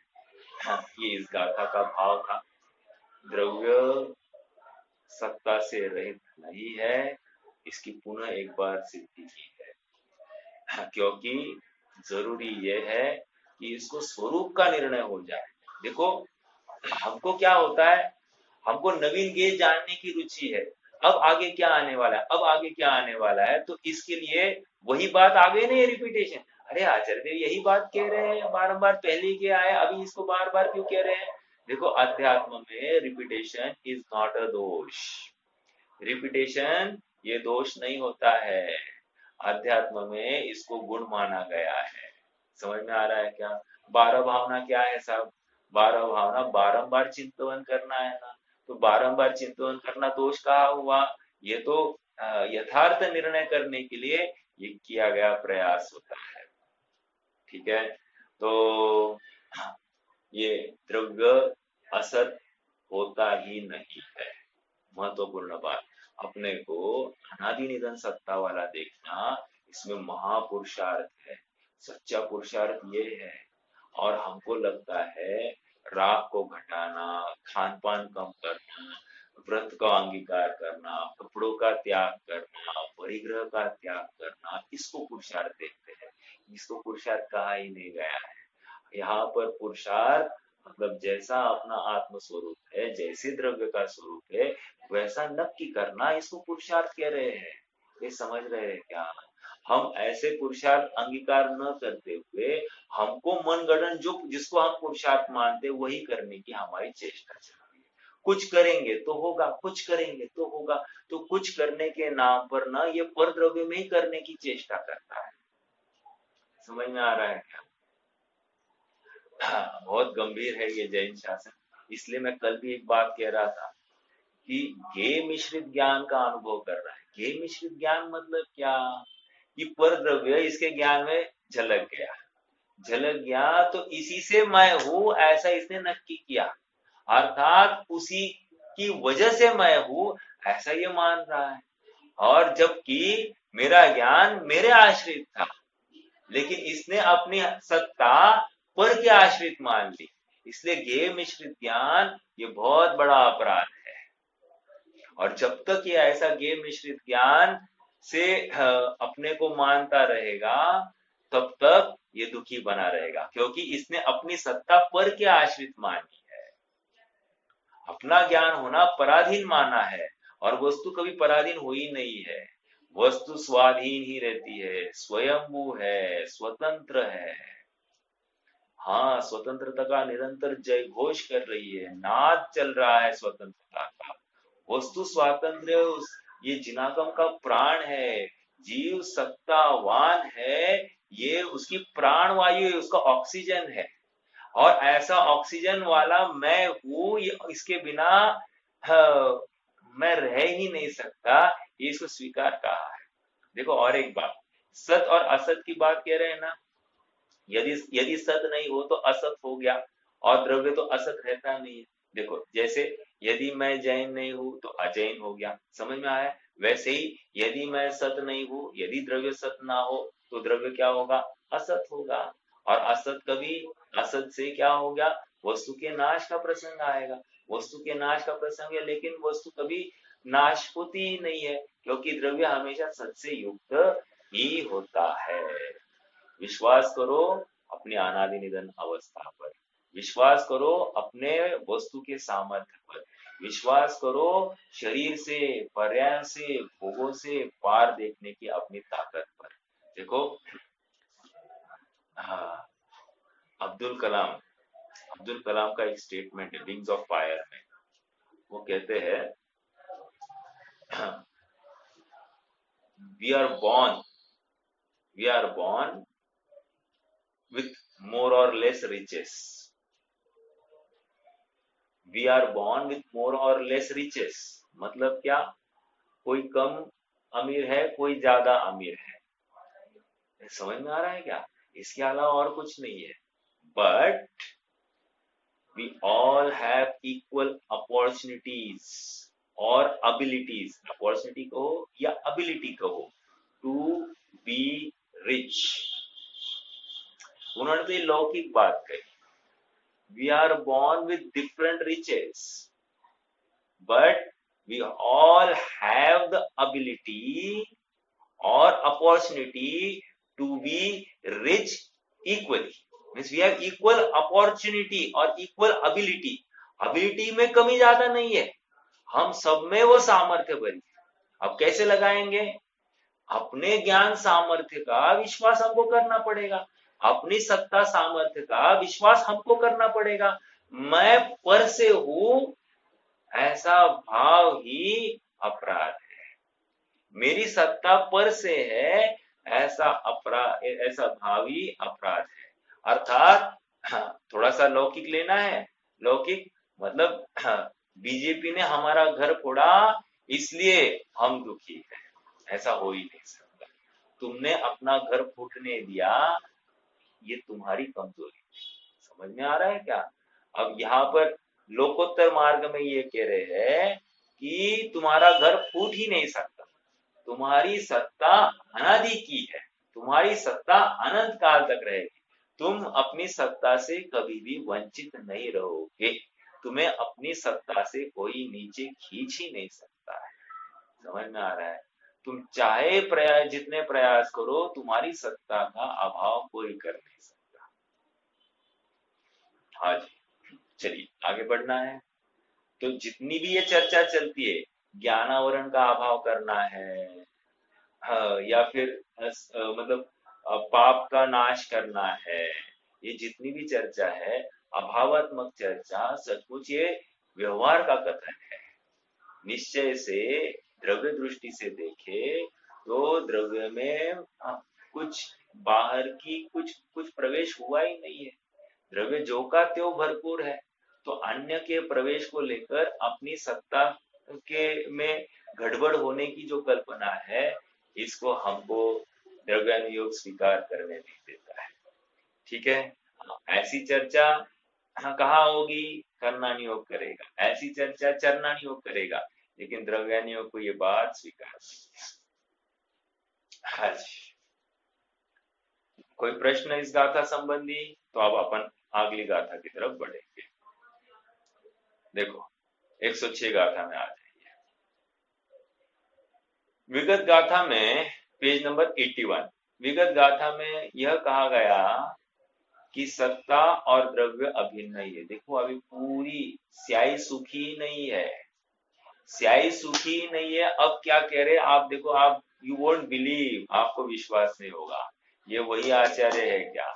Speaker 1: हाँ, ये इस गाथा का भाव था। द्रव्य सत्ता से रहित नहीं है, इसकी पुनः एक बार सिद्धि की है। हाँ, क्योंकि जरूरी यह है कि इसको स्वरूप का निर्णय हो जाए। देखो, हमको क्या होता है, हमको नवीन गेज जानने की रुचि है, अब आगे क्या आने वाला है, अब आगे क्या आने वाला है, तो इसके लिए वही बात आ गई ना, ये रिपीटेशन। अरे आचार्य देव यही बात कह रहे हैं बारंबार, पहले क्या आया, अभी इसको बार बार क्यों कह रहे हैं। देखो, अध्यात्म में रिपीटेशन इज नॉट अ दोष, रिपीटेशन ये दोष नहीं होता है, अध्यात्म में इसको गुण माना गया है। समझ में आ रहा है क्या? 12 भावना क्या है साहब? 12 भावना बारंबार चिंतन करना है ना, तो बारंबार चिंतन करना दोष कहाँ हुआ? ये तो यथार्थ निर्णय करने के लिए ये किया गया प्रयास होता है। ठीक है, तो ये द्रव्य असत होता ही नहीं है, महत्वपूर्ण बात। अपने को अनादि निधन सत्ता वाला देखना, इसमें महापुरुषार्थ है, सच्चा पुरुषार्थ ये है। और हमको लगता है राग को घटाना, खान पान कम करना, व्रत का अंगीकार करना, कपड़ों का त्याग करना, परिग्रह का त्याग करना, इसको पुरुषार्थ देखते हैं। इसको पुरुषार्थ कहा ही नहीं गया है। यहाँ पर पुरुषार्थ मतलब जैसा अपना आत्म स्वरूप है, जैसे द्रव्य का स्वरूप है, वैसा नक्की करना, इसको पुरुषार्थ कह रहे हैं। ये समझ रहे हैं क्या? हम ऐसे पुरुषार्थ अंगीकार न करते हुए हमको मनगढ़ंत जो जिसको हम पुरुषार्थ मानते वही करने की हमारी चेष्टा चल रही है। कुछ करेंगे तो होगा, कुछ करेंगे तो होगा। तो कुछ करने के नाम पर ना ये पर द्रव्य में ही करने की चेष्टा करता है। समझ में आ रहा है क्या? हाँ, बहुत गंभीर है ये जैन शासन। इसलिए मैं कल भी एक बात कह रहा था कि ज्ञेय मिश्रित ज्ञान का अनुभव कर रहा है। ज्ञेय मिश्रित ज्ञान मतलब क्या? कि पर द्रव्य इसके ज्ञान में झलक गया, झलक गया तो इसी से मैं हूं ऐसा इसने नक्की किया, अर्थात उसी की वजह से मैं हूं ऐसा ये मान रहा है। और जबकि मेरा ज्ञान मेरे आश्रित था, लेकिन इसने अपनी सत्ता पर के आश्रित मान ली। इसलिए ज्ञेय मिश्रित ज्ञान ये बहुत बड़ा अपराध है। और जब तक ये ऐसा ज्ञेय मिश्रित ज्ञान से अपने को मानता रहेगा तब तक ये दुखी बना रहेगा, क्योंकि इसने अपनी सत्ता पर के आश्रित मानी है। अपना ज्ञान होना पराधीन माना है, और वस्तु कभी पराधीन हुई नहीं है। वस्तु स्वाधीन ही रहती है, स्वयंभू है, स्वतंत्र है। हाँ, स्वतंत्रता का निरंतर जय घोष कर रही है, नाद चल रहा है स्वतंत्रता का। वस्तु स्वातंत्र्य ये जिनागम का प्राण है। जीव सत्तावान है, ये उसकी प्राण वायु है, उसका ऑक्सीजन है। और ऐसा ऑक्सीजन वाला मैं हूं, ये इसके बिना मैं रह ही नहीं सकता, ये इसको स्वीकार कहा है। देखो और एक बात, सत और असत की बात कह रहे हैं ना। यदि यदि सत नहीं हो तो असत हो गया, और द्रव्य तो असत रहता नहीं है। देखो जैसे यदि मैं जैन नहीं हूं तो अजैन हो गया, समझ में आया? वैसे ही यदि मैं सत नहीं हूं, यदि द्रव्य सत ना हो तो द्रव्य क्या होगा? असत होगा। और असत कभी असत से क्या हो गया? वस्तु के नाश का प्रसंग आएगा। वस्तु के नाश का प्रसंग है, लेकिन वस्तु कभी नाश होती ही नहीं है, क्योंकि द्रव्य हमेशा सत से युक्त ही होता है। विश्वास करो अपनी अनादि निधन अवस्था पर, विश्वास करो अपने वस्तु के सामर्थ्य पर, विश्वास करो शरीर से, पर्याय से, भोगों से पार देखने की अपनी ताकत पर। देखो हाँ, अब्दुल कलाम का एक स्टेटमेंट है विंग्स ऑफ फायर में। वो कहते हैं we are born we are born with more or less riches. We are born with more or less riches. मतलब क्या? कोई कम अमीर है, कोई ज्यादा अमीर है। समझ में आ रहा है क्या? इसके अलावा और कुछ नहीं है। But we all have equal opportunities और abilities, अपॉर्चुनिटी कहो या ability कहो, to be rich. उन्होंने तो ये लौकिक बात कही। We are born with different riches, but we all have the ability or opportunity to be rich equally. Means we have equal opportunity और equal ability. ability में कमी ज्यादा नहीं है, हम सब में वो सामर्थ्य भरी। अब कैसे लगाएंगे? अपने ज्ञान सामर्थ्य का विश्वास हमको करना पड़ेगा, अपनी सत्ता सामर्थ्य का विश्वास हमको करना पड़ेगा। मैं पर से हूं ऐसा भाव ही अपराध है, मेरी सत्ता पर से है ऐसा अपराध, ऐसा भाव ही अपराध है। अर्थात थोड़ा सा लौकिक लेना है। लौकिक मतलब बीजेपी ने हमारा घर फोड़ा इसलिए हम दुखी हैं, ऐसा हो ही नहीं सकता। तुमने अपना घर फूटने दिया, ये तुम्हारी कमजोरी। समझ में आ रहा है क्या? अब यहाँ पर लोकोत्तर मार्ग में ये कह रहे हैं कि तुम्हारा घर फूट ही नहीं सकता, तुम्हारी सत्ता अनादि की है, तुम्हारी सत्ता अनंत काल तक रहेगी, तुम अपनी सत्ता से कभी भी वंचित नहीं रहोगे, तुम्हें अपनी सत्ता से कोई नीचे खींच ही नहीं सकता है। समझ में आ रहा है? तुम चाहे जितने प्रयास करो, तुम्हारी सत्ता का अभाव कोई कर नहीं सकता। हाँ जी, चलिए आगे बढ़ना है। तो जितनी भी ये चर्चा चलती है, ज्ञानावरण का अभाव करना है, हाँ, या फिर मतलब पाप का नाश करना है, ये जितनी भी चर्चा है, अभावात्मक चर्चा सचमुच ये व्यवहार का कथन है। निश्चय से द्रव्य दृष्टि से देखे तो द्रव्य में कुछ बाहर की कुछ कुछ प्रवेश हुआ ही नहीं है। द्रव्य जो का त्यों भरपूर है। तो अन्य के प्रवेश को लेकर अपनी सत्ता के में गड़बड़ होने की जो कल्पना है, इसको हमको द्रव्यानुयोग स्वीकार करने नहीं देता है। ठीक है। ऐसी चर्चा कहाँ होगी? कर्णानुयोग करेगा। ऐसी चर्चा चरणानुयोग करेगा, लेकिन द्रव्यानुयोग को ये बात स्वीकार नहीं है। हाँ जी। कोई प्रश्न इस गाथा संबंधी? तो अब अपन अगली गाथा की तरफ बढ़ेंगे। देखो 106 गाथा में आ जाइए। विगत गाथा में पेज नंबर 81, विगत गाथा में यह कहा गया कि सत्ता और द्रव्य अभिन्न ही है। देखो अभी पूरी स्याही सूखी ही नहीं है, स्याही सूखी ही नहीं है। अब क्या कह रहे आप देखो, आप यू वोंट बिलीव, आपको विश्वास नहीं होगा, ये वही आचार्य है क्या?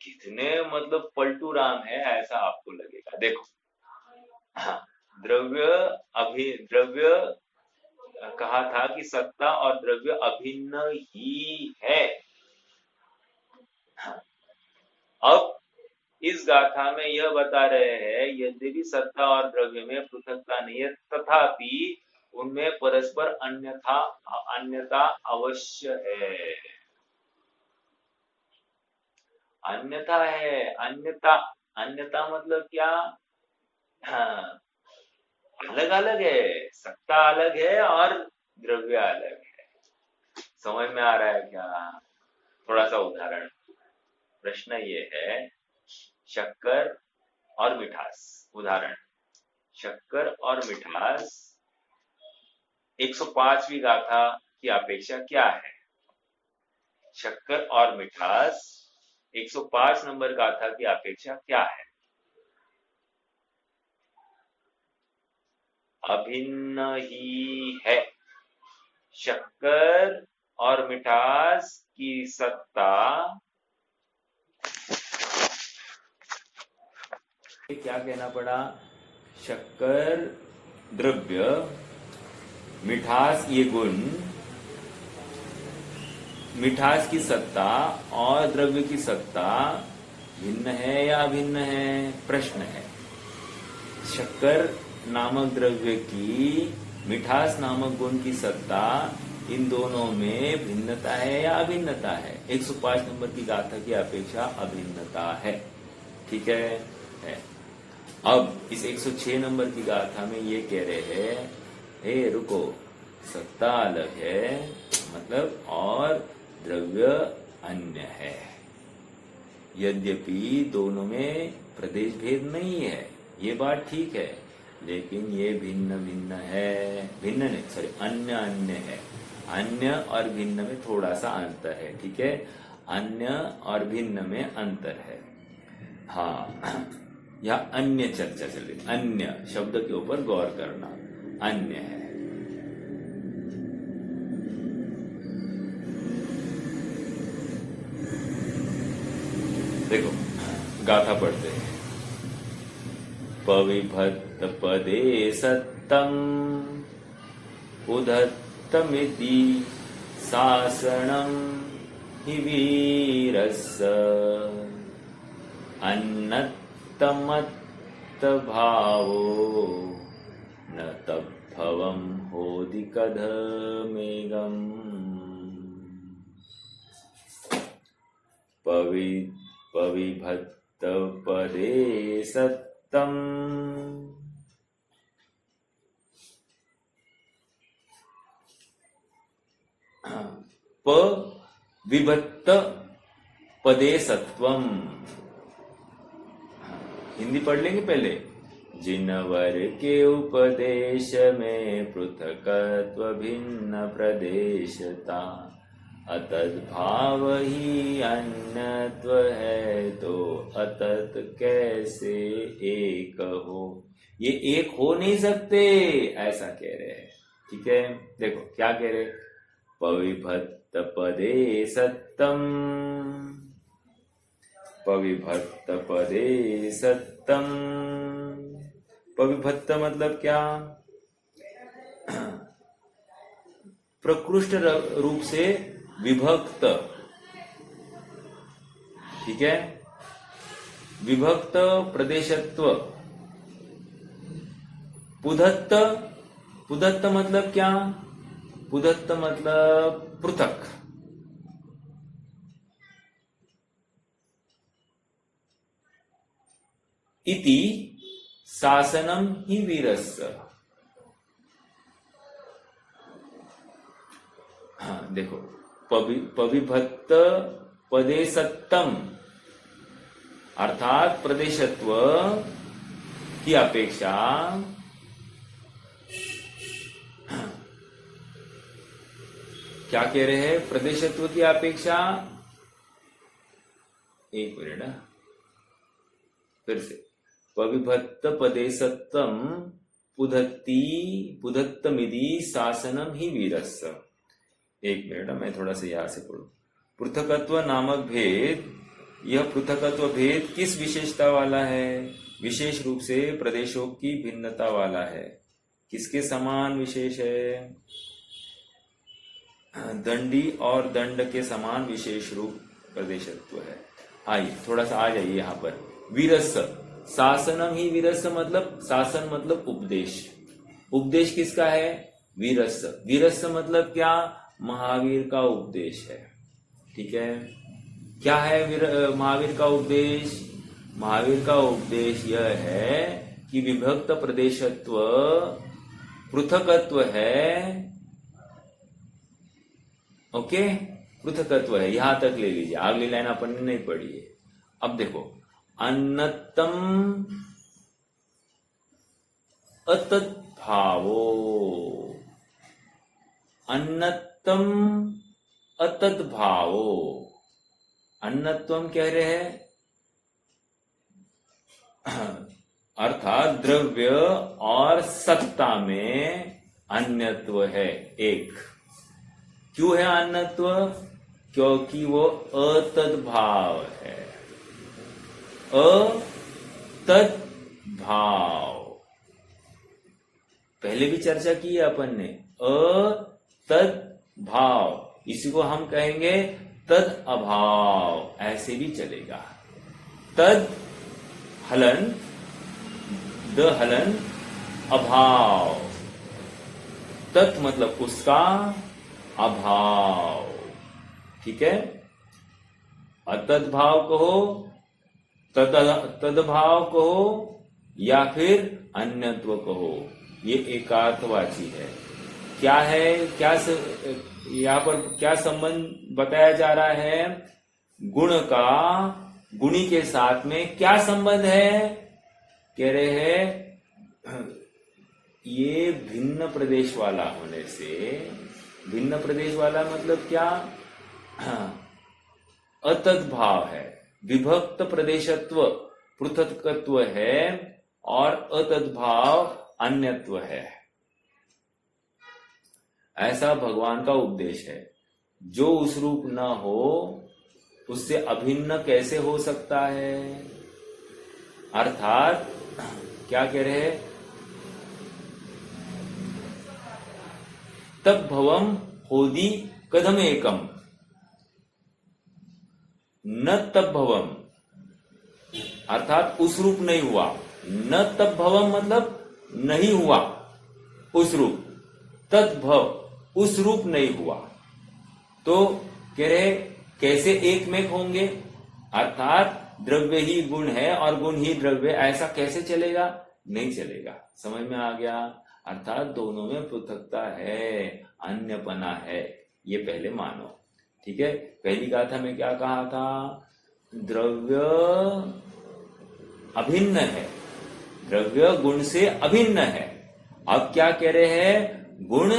Speaker 1: कितने मतलब पलटू राम है ऐसा आपको लगेगा। देखो हाँ, द्रव्य कहा था कि सत्ता और द्रव्य अभिन्न ही है। हाँ, अब इस गाथा में यह बता रहे हैं यद्यपि सत्ता और द्रव्य में पृथकता नहीं है, तथापि उनमें परस्पर अन्यता अवश्य है। अन्यथा है, अन्यता, अन्यता मतलब क्या? हाँ, अलग अलग है, सत्ता अलग है और द्रव्य अलग है। समझ में आ रहा है क्या? थोड़ा सा उदाहरण। प्रश्न ये है, शक्कर और मिठास। उदाहरण, शक्कर और मिठास 105वीं गाथा की अपेक्षा क्या है? शक्कर और मिठास 105 नंबर गाथा की अपेक्षा क्या है? अभिन्न ही है। शक्कर और मिठास की सत्ता, क्या कहना पड़ा? शक्कर द्रव्य, मिठास ये गुण, मिठास की सत्ता और द्रव्य की सत्ता भिन्न है या अभिन्न है? प्रश्न है। शक्कर नामक द्रव्य की मिठास नामक गुण की सत्ता, इन दोनों में भिन्नता है या अभिन्नता है? 105 नंबर की गाथा की अपेक्षा अभिन्नता है। ठीक है। अब इस 106 नंबर की गाथा में ये कह रहे हैं, हे रुको, सत्ता अलग है मतलब और द्रव्य अन्य है। यद्यपि दोनों में प्रदेश भेद नहीं है, ये बात ठीक है, लेकिन ये भिन्न भिन्न है। भिन्न नहीं, सॉरी, अन्य अन्य है। अन्य और भिन्न में थोड़ा सा अंतर है। ठीक है, अन्य और भिन्न में अंतर है। हाँ, यह अन्य चर्चा चल रही। अन्य शब्द के ऊपर गौर करना, अन्य है। देखो गाथा पढ़ते हैं। पविभक्त पदे सत्तम उदत्तमिति शासनम हि वीरस्य अन्नत्तमत्त भावो न तद्भवं होदि कथमेगम्। पविभक्त पदे सत्तम, पविभक्त पदे सत्वम। हिंदी पढ़ लेंगे पहले। जिनवर के उपदेश में पृथकत्व भिन्न प्रदेशता, अतत भाव ही अन्यत्व है, तो अतत कैसे एक हो? ये एक हो नहीं सकते, ऐसा कह रहे हैं। ठीक है, देखो क्या कह रहे, पविभक्त पदे सत्तम, पविभक्त पदे सत्तम। पविभक्त मतलब क्या? प्रकृष्ट रूप से विभक्त, ठीक है, विभक्त प्रदेशत्व। पुधत्त, पुधत्त मतलब क्या? पुधत्त मतलब पृथक। इति शासनम ही वीरस्य। हाँ देखो, पविभक्त पदे सत्तम अर्थात प्रदेशत्व की अपेक्षा क्या कह रहे हैं? प्रदेशत्व की अपेक्षा, एक मिनट, फिर से, पविभक्त पदे सत्तम पुधत्तमिति शासनम ही वीरस्य। एक मिनट, मैं थोड़ा सा यहां से पढ़ू। पृथकत्व नामक भेद, यह पृथकत्व भेद किस विशेषता वाला है? विशेष रूप से प्रदेशों की भिन्नता वाला है। किसके समान विशेष है? दंडी और दंड के समान विशेष रूप प्रदेशत्व है। आइए थोड़ा सा आ जाइए यहाँ पर। वीरस्य, शासनम ही वीरस्य मतलब, शासन मतलब उपदेश। उपदेश किसका है? वीरस्य। वीरस्य मतलब क्या? महावीर का उपदेश है, ठीक है। क्या है महावीर का उपदेश? महावीर का उपदेश यह है कि विभक्त प्रदेशत्व पृथकत्व है, ओके, पृथकत्व है। यहां तक ले लीजिए, अगली लाइन अपन ने नहीं पढ़ी है। अब देखो, अन्नतम अतद्भावो, अन्नतम अतद्भावो, अन्नत्वम कह रहे हैं अर्थात द्रव्य और सत्ता में अन्यत्व है, एक। क्यों है अन्यत्व? क्योंकि वो अतद्भाव है, अतद्भाव। पहले भी चर्चा की है अपन ने, अतद्भाव, इसी को हम कहेंगे तद अभाव, ऐसे भी चलेगा। तद हलन, द हलन, अभाव, तत् मतलब उसका, अभाव, ठीक है। अतद्भाव कहो, तदभाव कहो, या फिर अन्यत्व कहो, ये एकार्थवाची है। क्या है, क्या यहाँ पर क्या संबंध बताया जा रहा है? गुण का गुणी के साथ में क्या संबंध है? कह रहे हैं ये भिन्न प्रदेश वाला होने से, भिन्न प्रदेश वाला मतलब क्या? अतद्भाव है, विभक्त प्रदेशत्व पृथकत्व है और अतद्भाव अन्यत्व है, ऐसा भगवान का उपदेश है। जो उस रूप न हो उससे अभिन्न कैसे हो सकता है? अर्थात क्या कह रहे हैं? तब भवम होदी कदम एकम, न तब भवम अर्थात उस रूप नहीं हुआ। न तब भवम मतलब नहीं हुआ उस रूप, तद्भव उस रूप नहीं हुआ। तो कह रहे कैसे एक में होंगे? अर्थात द्रव्य ही गुण है और गुण ही द्रव्य, ऐसा कैसे चलेगा? नहीं चलेगा। समझ में आ गया? अर्थात दोनों में पृथकता है, अन्यपना है, ये पहले मानो, ठीक है। पहली गाथा में क्या कहा था? द्रव्य अभिन्न है, द्रव्य गुण से अभिन्न है। अब क्या कह रहे हैं? गुण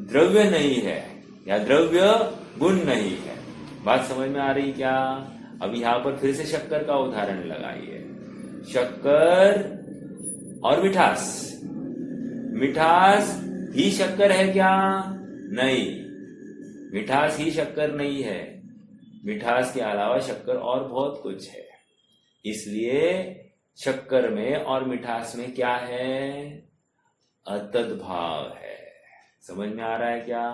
Speaker 1: द्रव्य नहीं है या द्रव्य गुण नहीं है। बात समझ में आ रही क्या? अब यहां पर फिर से शक्कर का उदाहरण लगाइए। शक्कर और मिठास, मिठास ही शक्कर है क्या? नहीं, मिठास ही शक्कर नहीं है, मिठास के अलावा शक्कर और बहुत कुछ है। इसलिए शक्कर में और मिठास में क्या है? अतद्भाव है। समझ में आ रहा है क्या?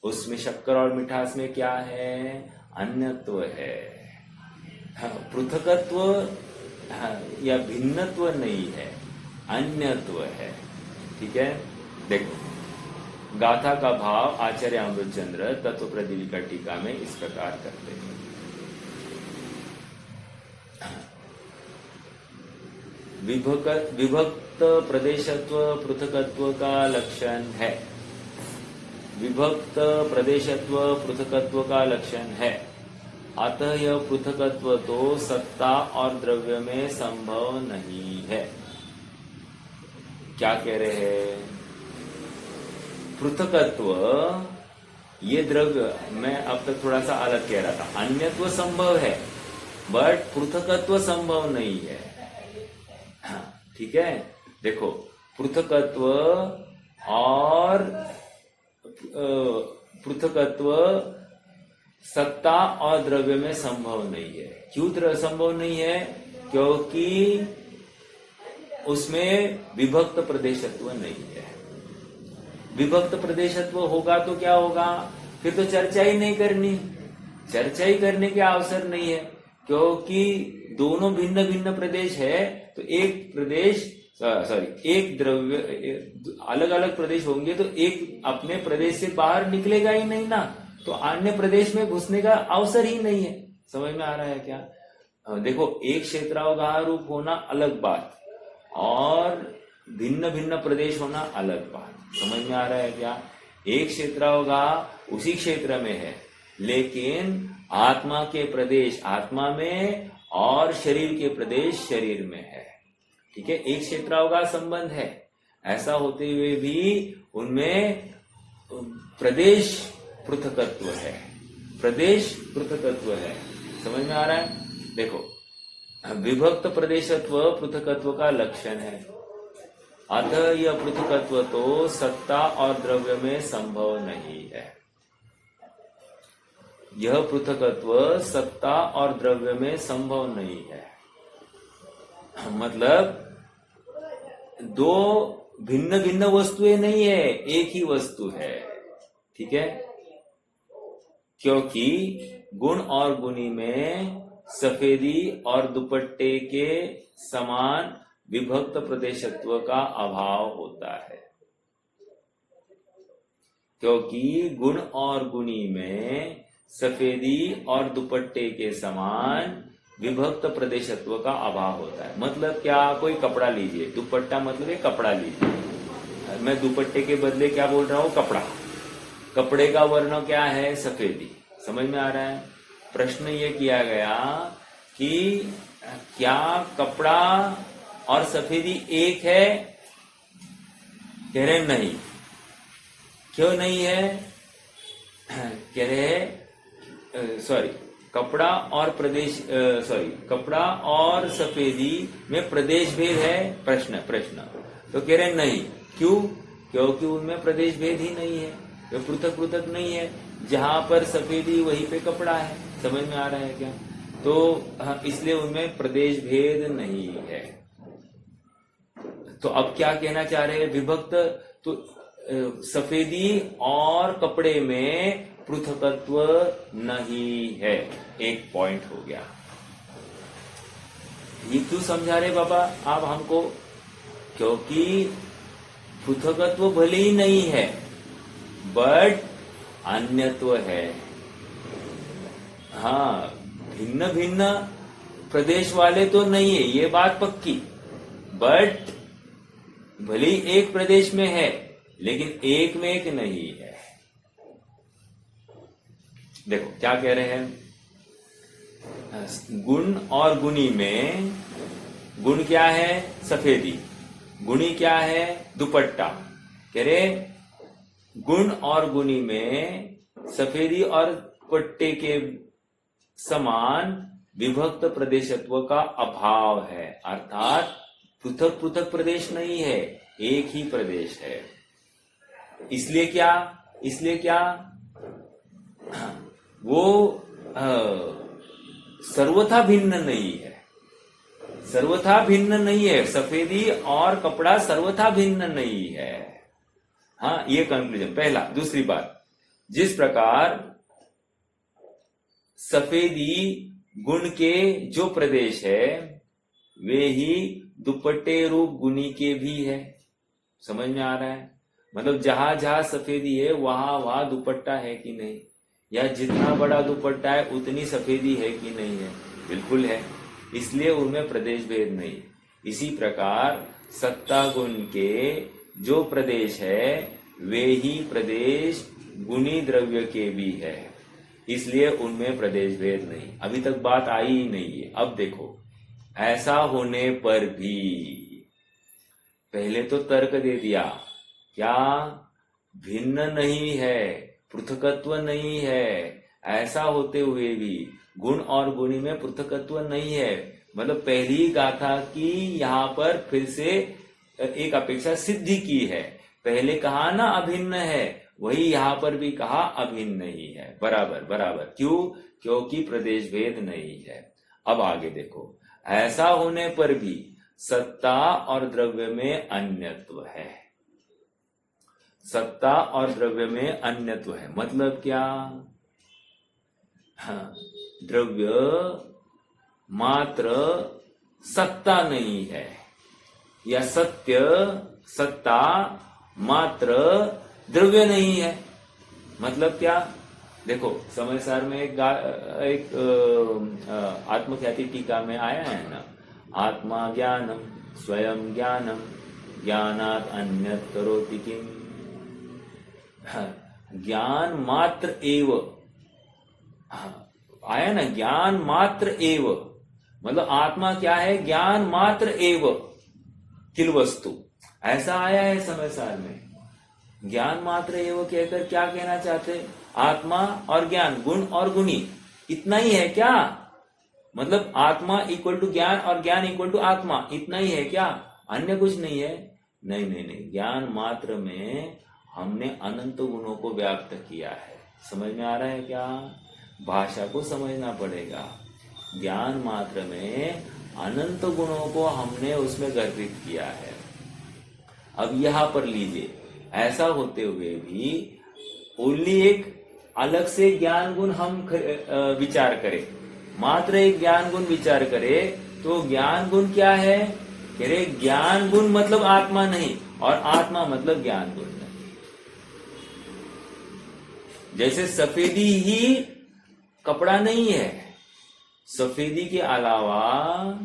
Speaker 1: उसमें शक्कर और मिठास में क्या है? अन्यत्व है, पृथकत्व या भिन्नत्व नहीं है, अन्यत्व है। ठीक है, देखो गाथा का भाव आचार्य अमृतचंद्र तत्व प्रदीपिका टीका में इस प्रकार करते हैं। विभक्त प्रदेशत्व पृथकत्व का लक्षण है, विभक्त प्रदेशत्व पृथकत्व का लक्षण है। अतः यह पृथकत्व तो सत्ता और द्रव्य में संभव नहीं है। क्या कह रहे हैं? पृथकत्व, ये द्रव्य, मैं अब तक थोड़ा सा अलग कह रहा था, अन्यत्व संभव है बट पृथकत्व संभव नहीं है। ठीक है, देखो पृथकत्व और पृथकत्व सत्ता और द्रव्य में संभव नहीं है। क्यों संभव नहीं है? क्योंकि उसमें विभक्त प्रदेशत्व नहीं है। विभक्त प्रदेशत्व होगा तो क्या होगा? फिर तो चर्चा ही नहीं करनी, चर्चा ही करने के अवसर नहीं है, क्योंकि दोनों भिन्न भिन्न प्रदेश है। तो एक प्रदेश एक द्रव्य, अलग अलग प्रदेश होंगे तो एक अपने प्रदेश से बाहर निकलेगा ही नहीं ना, तो अन्य प्रदेश में घुसने का अवसर ही नहीं है। समझ में आ रहा है क्या? देखो, एक क्षेत्रावगाह रूप होना अलग बात और भिन्न भिन्न प्रदेश होना अलग बात। समझ में आ रहा है क्या? एक क्षेत्रावगाह उसी क्षेत्र में है, लेकिन आत्मा के प्रदेश आत्मा में और शरीर के प्रदेश शरीर में है। ठीक है, एक क्षेत्रावगाह संबंध है। ऐसा होते हुए भी उनमें प्रदेश पृथकत्व है, प्रदेश पृथकत्व है। समझ में आ रहा है? देखो, विभक्त प्रदेशत्व पृथकत्व का लक्षण है। अतः यह पृथकत्व तो सत्ता और द्रव्य में संभव नहीं है। यह पृथकत्व सत्ता और द्रव्य में संभव नहीं है। मतलब दो भिन्न भिन्न वस्तुएं नहीं है, एक ही वस्तु है। ठीक है, क्योंकि गुण और गुणी में सफेदी और दुपट्टे के समान विभक्त प्रदेशत्व का अभाव होता है। क्योंकि गुण और गुणी में सफेदी और दुपट्टे के समान विभक्त प्रदेशत्व का अभाव होता है। मतलब क्या? कोई कपड़ा लीजिए, दुपट्टा मतलब एक कपड़ा लीजिए, मैं दुपट्टे के बदले क्या बोल रहा हूं? कपड़ा। कपड़े का वर्ण क्या है? सफेदी। समझ में आ रहा है? प्रश्न ये किया गया कि क्या कपड़ा और सफेदी एक है? कह रहे नहीं। क्यों नहीं है? कह रहे सॉरी, कपड़ा और कपड़ा और सफेदी में प्रदेश भेद है? प्रश्न तो कह रहे नहीं। क्यों? क्योंकि उनमें प्रदेश भेद ही नहीं है, वे पृथक पृथक नहीं है। जहां पर सफेदी वहीं पे कपड़ा है। समझ में आ रहा है क्या? तो इसलिए उनमें प्रदेश भेद नहीं है। तो अब क्या कहना चाह रहे हैं? विभक्त तो सफेदी और कपड़े में पृथकत्व नहीं है। एक पॉइंट हो गया। ये क्यों समझा रहे बाबा आप हमको? क्योंकि पृथकत्व भले ही नहीं है बट अन्यत्व है। हाँ, भिन्न भिन्न प्रदेश वाले तो नहीं है, ये बात पक्की, बट भले ही एक प्रदेश में है लेकिन एक में एक नहीं है। देखो क्या कह रहे हैं? गुण और गुणी में, गुण क्या है? सफेदी। गुणी क्या है? दुपट्टा। कह रहे गुण और गुणी में सफेदी और दुपट्टे के समान विभक्त प्रदेशत्व का अभाव है, अर्थात पृथक पृथक प्रदेश नहीं है, एक ही प्रदेश है। इसलिए क्या? वो सर्वथा भिन्न नहीं है, सर्वथा भिन्न नहीं है। सफेदी और कपड़ा सर्वथा भिन्न नहीं है। हाँ, ये कंक्लूजन पहला। दूसरी बात, जिस प्रकार सफेदी गुण के जो प्रदेश है वे ही दुपट्टे रूप गुणी के भी है। समझ में आ रहा है? मतलब जहां जहां सफेदी है वहां वहां दुपट्टा है कि नहीं, या जितना बड़ा दुपट्टा है उतनी सफेदी है कि नहीं है? बिल्कुल है, इसलिए उनमें प्रदेश भेद नहीं। इसी प्रकार सत्ता गुण के जो प्रदेश है वे ही प्रदेश गुणी द्रव्य के भी है, इसलिए उनमें प्रदेश भेद नहीं। अभी तक बात आई ही नहीं है। अब देखो, ऐसा होने पर भी पहले तो तर्क दे दिया, क्या भिन्न नहीं है, पृथकत्व नहीं है। ऐसा होते हुए भी गुण और गुणी में पृथकत्व नहीं है। मतलब पहली गाथा की यहाँ पर फिर से एक अपेक्षा सिद्धि की है। पहले कहा ना अभिन्न है, वही यहाँ पर भी कहा अभिन्न नहीं है। बराबर बराबर। क्यों? क्योंकि प्रदेश भेद नहीं है। अब आगे देखो, ऐसा होने पर भी सत्ता और द्रव्य में अन्यत्व है। सत्ता और द्रव्य में अन्यत्व है मतलब क्या? हाँ, द्रव्य मात्र सत्ता नहीं है, या सत्य सत्ता मात्र द्रव्य नहीं है। मतलब क्या? देखो, समय सार में एक आत्मख्याति टीका में आया है ना, आत्मा ज्ञानम स्वयं ज्ञानम ज्ञानात अन्यत् करोति किम। ज्ञान मात्र एव, आया ना, ज्ञान मात्र एव, मतलब आत्मा क्या है? ज्ञान मात्र एव किल वस्तु, ऐसा आया है समय सार में। ज्ञान मात्र एव कहकर क्या कहना चाहते? आत्मा और ज्ञान, गुण और गुणी, इतना ही है क्या? मतलब आत्मा इक्वल टू ज्ञान और ज्ञान इक्वल टू आत्मा, इतना ही है क्या? अन्य कुछ नहीं है? नहीं नहीं नहीं, ज्ञान मात्र में हमने अनंत गुणों को व्याप्त किया है। समझ में आ रहा है क्या? भाषा को समझना पड़ेगा। ज्ञान मात्र में अनंत गुणों को हमने उसमें गर्भित किया है। अब यहां पर लीजिए, ऐसा होते हुए भी ओनली एक अलग से ज्ञान गुण हम विचार करें, मात्र एक ज्ञान गुण विचार करें, तो ज्ञान गुण क्या है? कह रहे ज्ञान गुण मतलब आत्मा नहीं, और आत्मा मतलब ज्ञान गुण नहीं। जैसे सफेदी ही कपड़ा नहीं है, सफेदी के अलावा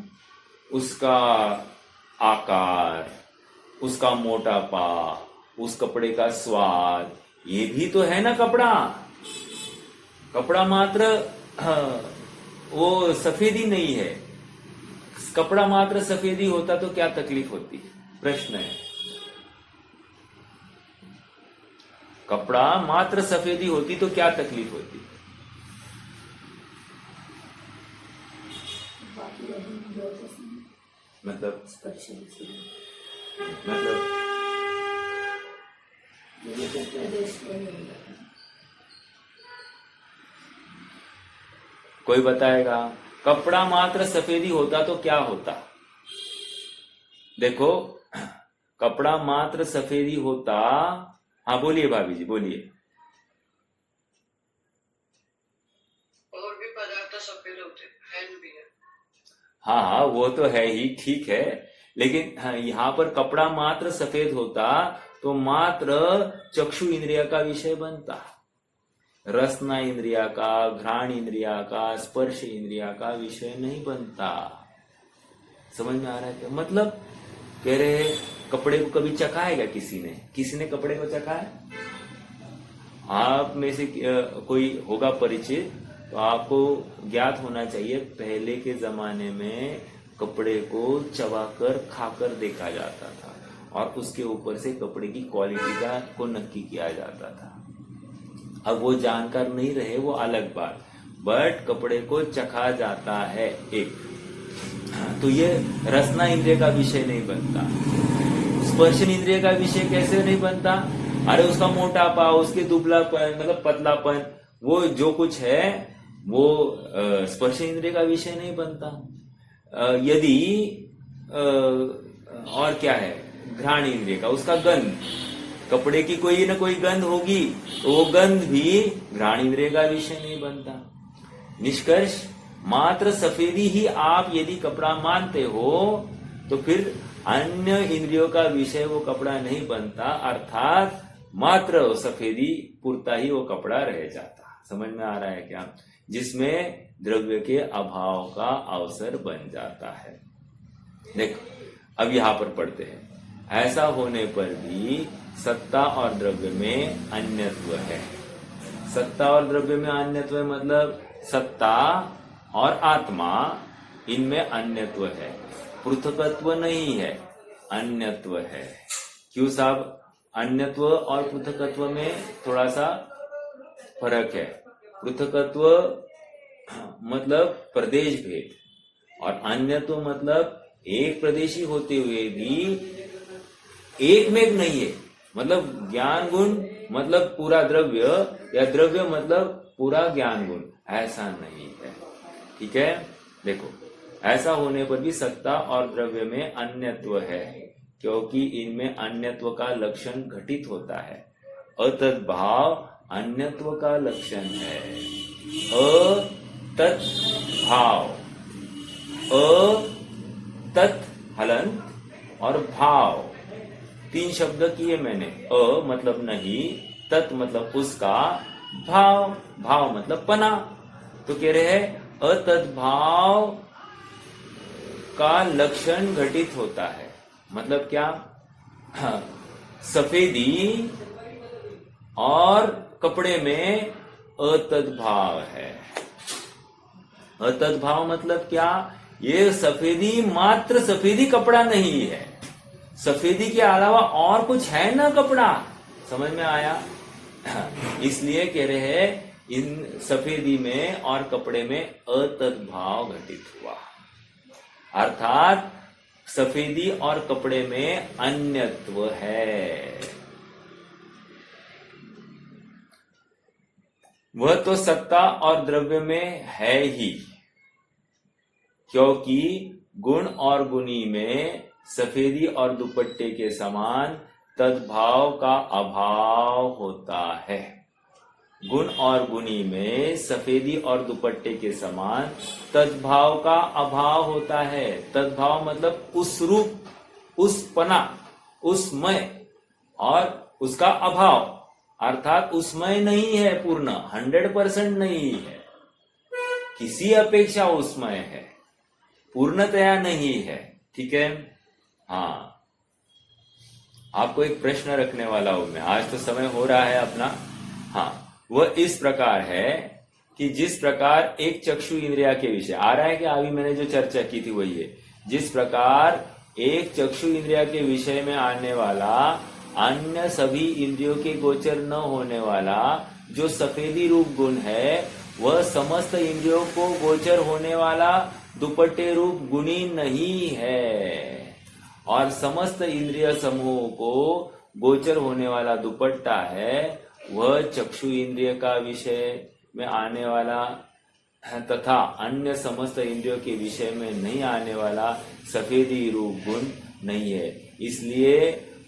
Speaker 1: उसका आकार, उसका मोटापा, उस कपड़े का स्वाद, ये भी तो है ना कपड़ा। कपड़ा मात्र वो सफेदी नहीं है। कपड़ा मात्र सफेदी होता तो क्या तकलीफ होती? प्रश्न है। कपड़ा मात्र सफेदी होती तो क्या तकलीफ होती? मतलब कोई बताएगा? कपड़ा मात्र सफेदी होता तो क्या होता? देखो, कपड़ा मात्र सफेदी होता, हाँ बोलिए भाभी जी बोलिए।
Speaker 2: और भी पदार्थ सफेद होते हैं भी है।
Speaker 1: हाँ वो तो है ही, ठीक है, लेकिन हाँ, यहाँ पर कपड़ा मात्र सफेद होता तो मात्र चक्षु इंद्रिय का विषय बनता, रसना इंद्रिया का, घ्राण इंद्रिया का, स्पर्श इंद्रिया का विषय नहीं बनता। समझ में आ रहा है क्या? मतलब कह रहे कपड़े को कभी चखाएगा किसी ने कपड़े को चखाया? आप में से कोई होगा परिचित तो आपको ज्ञात होना चाहिए, पहले के जमाने में कपड़े को चबाकर खाकर देखा जाता था और उसके ऊपर से कपड़े की क्वालिटी को नक्की किया जाता था। अब वो जानकार नहीं रहे वो अलग बात, बट कपड़े को चखा जाता है एक, तो ये रसना इंद्रिय का विषय नहीं बनता। स्पर्शन इंद्रिय का विषय कैसे नहीं बनता? अरे उसका मोटापा, उसके दुबलापन मतलब पतलापन, वो जो कुछ है वो स्पर्श इंद्रिय का विषय नहीं बनता। यदि और क्या है, घ्राण इंद्रिय का, उसका गंध, कपड़े की कोई ना कोई गंध होगी तो वो गंध भी घ्राण इंद्रिय का विषय नहीं बनता। निष्कर्ष, मात्र सफेदी ही आप यदि कपड़ा मानते हो तो फिर अन्य इंद्रियों का विषय वो कपड़ा नहीं बनता, अर्थात मात्र सफेदी पुरता ही वो कपड़ा रह जाता। समझ में आ रहा है क्या? जिसमें द्रव्य के अभाव का अवसर बन जाता है। देखो अब यहां पर पढ़ते हैं, ऐसा होने पर भी सत्ता और द्रव्य में अन्यत्व है। सत्ता और द्रव्य में अन्यत्व है मतलब सत्ता और आत्मा, इनमें अन्यत्व है, पृथकत्व नहीं है, अन्यत्व है। क्यों साहब? अन्यत्व और पृथकत्व में थोड़ा सा फर्क है। पृथकत्व मतलब प्रदेश भेद, और अन्यत्व मतलब एक प्रदेशी होते हुए भी एक में नहीं है। मतलब ज्ञान गुण मतलब पूरा द्रव्य, या द्रव्य मतलब पूरा ज्ञान गुण, ऐसा नहीं है। ठीक है, देखो ऐसा होने पर भी सत्ता और द्रव्य में अन्यत्व है, क्योंकि इनमें अन्यत्व का लक्षण घटित होता है। अतद्भाव अन्यत्व का लक्षण है। अतद्भाव, अतत् हलंत और भाव, तीन शब्द किए मैंने। अ मतलब नहीं, तत् मतलब उसका, भाव, भाव मतलब पना। तो कह रहे हैं अतद्भाव का लक्षण घटित होता है। मतलब क्या? सफेदी और कपड़े में अतद्भाव है। अतद्भाव मतलब क्या? ये सफेदी मात्र सफेदी कपड़ा नहीं है, सफेदी के अलावा और कुछ है ना कपड़ा। समझ में आया? इसलिए कह रहे हैं इन सफेदी में और कपड़े में अतद्भाव घटित हुआ, अर्थात सफेदी और कपड़े में अन्यत्व है। वह तो सत्ता और द्रव्य में है ही, क्योंकि गुण और गुणी में सफेदी और दुपट्टे के समान तद्भाव का अभाव होता है। गुण और गुणी में सफेदी और दुपट्टे के समान तद्भाव का अभाव होता है। तद्भाव मतलब उस रूप, उस पना, उसमय, और उसका अभाव, अर्थात उसमय नहीं है, पूर्ण 100% नहीं है, किसी अपेक्षा उसमय है, पूर्णतया नहीं है। ठीक है? हाँ, आपको एक प्रश्न रखने वाला हूं मैं, आज तो समय हो रहा है अपना। हाँ, वह इस प्रकार है कि जिस प्रकार एक चक्षु इंद्रिया के विषय आ रहा है कि अभी मैंने जो चर्चा की थी वही है, जिस प्रकार एक चक्षु इंद्रिया के विषय में आने वाला अन्य सभी इंद्रियों के गोचर न होने वाला जो सफेदी रूप गुण है, वह समस्त इंद्रियों को गोचर होने वाला दुपट्टे रूप गुणी नहीं है, और समस्त इंद्रिय समूह को गोचर होने वाला दुपट्टा है वह चक्षु इंद्रिय का विषय में आने वाला तथा अन्य समस्त इंद्रियों के विषय में नहीं आने वाला सफेदी रूप गुण नहीं है। इसलिए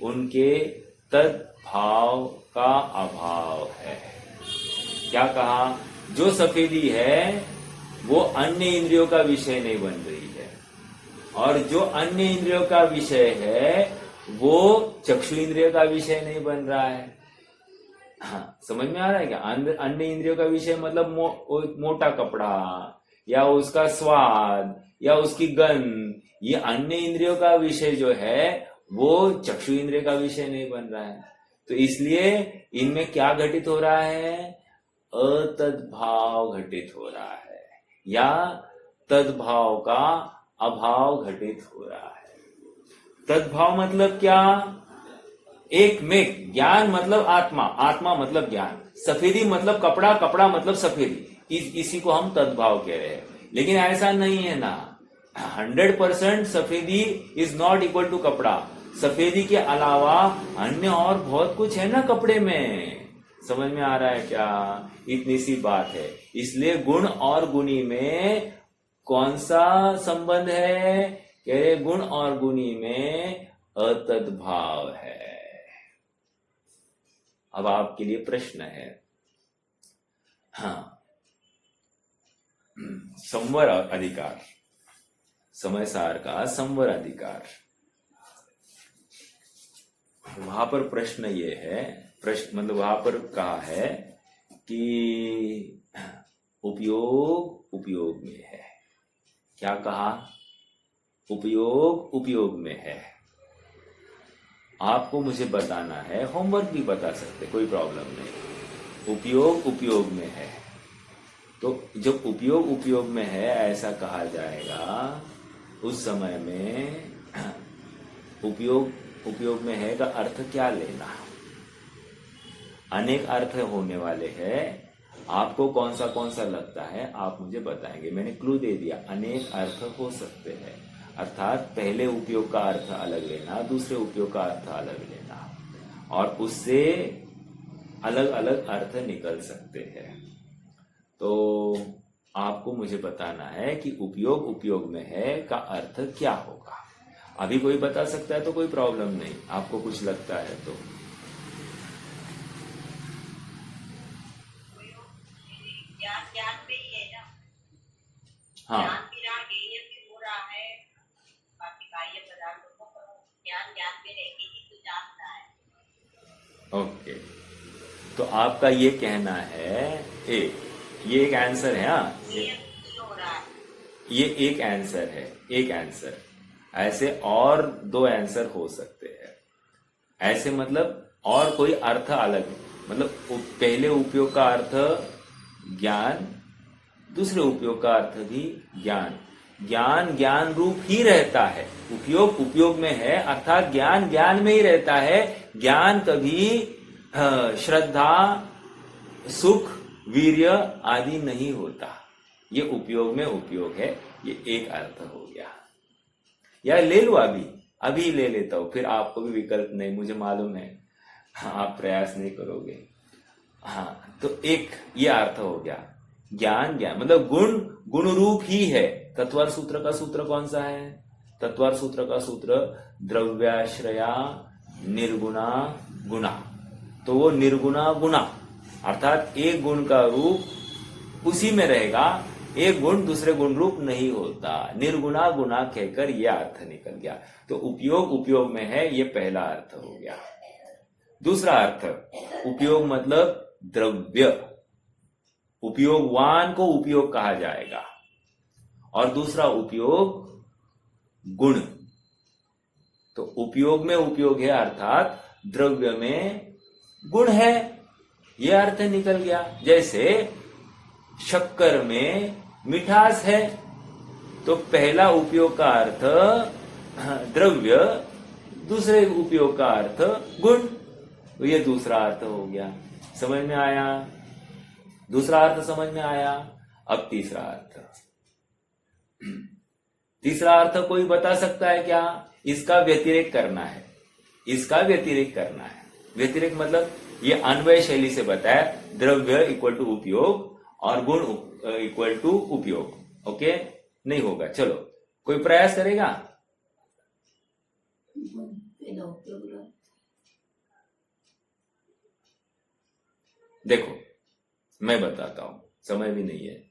Speaker 1: उनके तद्भाव का अभाव है। क्या कहा? जो सफेदी है वो अन्य इंद्रियों का विषय नहीं बन रही है, और जो अन्य इंद्रियों का विषय है वो चक्षु इंद्रिय का विषय नहीं बन रहा है। हाँ, समझ में आ रहा है क्या? अन्य इंद्रियों का विषय मतलब मोटा कपड़ा या उसका स्वाद या उसकी गंध, ये अन्य इंद्रियों का विषय जो है वो चक्षु इंद्रिय का विषय नहीं बन रहा है। तो इसलिए इनमें क्या घटित हो रहा है? अतद्भाव घटित हो रहा है, या तद्भाव का अभाव घटित हो रहा है। तद्भाव मतलब क्या? एक में ज्ञान मतलब आत्मा, आत्मा मतलब ज्ञान, सफेदी मतलब कपड़ा, कपड़ा मतलब सफेदी, इसी को हम तद्भाव कह रहे हैं। लेकिन ऐसा नहीं है ना, 100% सफेदी इज नॉट इक्वल टू कपड़ा। सफेदी के अलावा अन्य और बहुत कुछ है ना कपड़े में। समझ में आ रहा है क्या? इतनी सी बात है। इसलिए गुण और गुणी में कौन सा संबंध है? कह रहे गुण और गुणी में अतद्भाव है। अब आपके लिए प्रश्न है, हाँ, संवर अधिकार, समय सार का संवर अधिकार, वहां पर प्रश्न ये है, प्रश्न मतलब वहां पर कहा है कि उपयोग उपयोग में है। क्या कहा? उपयोग उपयोग में है। आपको मुझे बताना है, होमवर्क भी बता सकते, कोई प्रॉब्लम नहीं। उपयोग उपयोग में है, तो जब उपयोग उपयोग में है ऐसा कहा जाएगा, उस समय में उपयोग उपयोग में है का अर्थ क्या लेना? अनेक अर्थ होने वाले हैं। आपको कौन सा लगता है आप मुझे बताएंगे। मैंने क्लू दे दिया, अनेक अर्थ हो सकते हैं, अर्थात पहले उपयोग का अर्थ अलग लेना, दूसरे उपयोग का अर्थ अलग लेना, और उससे अलग अलग अर्थ निकल सकते हैं। तो आपको मुझे बताना है कि उपयोग उपयोग में है का अर्थ क्या होगा। अभी कोई बता सकता है तो कोई प्रॉब्लम नहीं, आपको कुछ लगता है तो।
Speaker 3: ज्ञान पे ही है ना।
Speaker 1: हाँ,
Speaker 3: ज्ञान बिना ज्ञेय भी हो रहा है, बाकी बाह्य पदार्थों को ज्ञान पे रहके ही तो जानता है।
Speaker 1: ओके, तो आपका ये कहना है, ये एक आंसर है। हाँ, ये एक आंसर है, एक आंसर। ऐसे और दो आंसर हो सकते हैं। ऐसे मतलब और कोई अर्थ अलग है, मतलब पहले उपयोग का अर्थ ज्ञान, दूसरे उपयोग का अर्थ भी ज्ञान। ज्ञान ज्ञान रूप ही रहता है, उपयोग उपयोग में है, अर्थात ज्ञान ज्ञान में ही रहता है। ज्ञान कभी श्रद्धा, सुख, वीर्य आदि नहीं होता। ये उपयोग में उपयोग है, ये एक अर्थ हो गया। या ले लो, अभी ले लेता हूं, फिर आपको भी विकल्प नहीं, मुझे मालूम है आप प्रयास नहीं करोगे। हाँ, तो एक ये अर्थ हो गया, ज्ञान ज्ञान मतलब गुण गुण रूप ही है। तत्वार सूत्र का सूत्र कौन सा है? तत्वार सूत्र का सूत्र द्रव्याश्रया निर्गुणा गुणा। तो वो निर्गुणा गुणा, अर्थात एक गुण का रूप उसी में रहेगा, एक गुण दूसरे गुण रूप नहीं होता। निर्गुणा गुणा कहकर यह अर्थ निकल गया। तो उपयोग उपयोग में है, ये पहला अर्थ हो गया। दूसरा अर्थ, उपयोग मतलब द्रव्य, उपयोगवान को उपयोग कहा जाएगा। और दूसरा उपयोग गुण। तो उपयोग में उपयोग है, अर्थात द्रव्य में गुण है, यह अर्थ निकल गया। जैसे शक्कर में मिठास है, तो पहला उपयोग का अर्थ द्रव्य, दूसरे उपयोग का अर्थ गुण, तो ये दूसरा अर्थ हो गया। समझ में आया? दूसरा अर्थ समझ में आया। अब तीसरा अर्थ, तीसरा अर्थ कोई बता सकता है क्या? इसका व्यतिरेक करना है, इसका व्यतिरेक करना है। व्यतिरेक मतलब ये अन्वय शैली से बताया, द्रव्य इक्वल टू उपयोग और गुण इक्वल टू उपयोग। ओके, नहीं होगा, चलो कोई प्रयास करेगा? देखो मैं बताता हूं, समय भी नहीं है।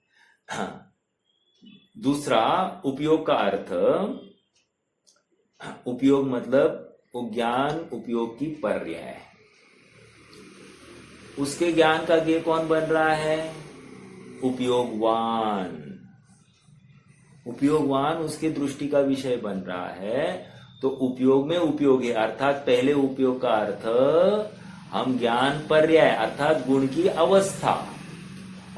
Speaker 1: हाँ, दूसरा उपयोग का अर्थ, उपयोग मतलब वो ज्ञान उपयोग की पर्याय। उसके ज्ञान का ज्ञेय कौन बन रहा है? उपयोगवान। उपयोगवान उसके दृष्टि का विषय बन रहा है। तो उपयोग में उपयोग है, अर्थात पहले उपयोग का अर्थ हम ज्ञान पर्याय अर्थात गुण की अवस्था,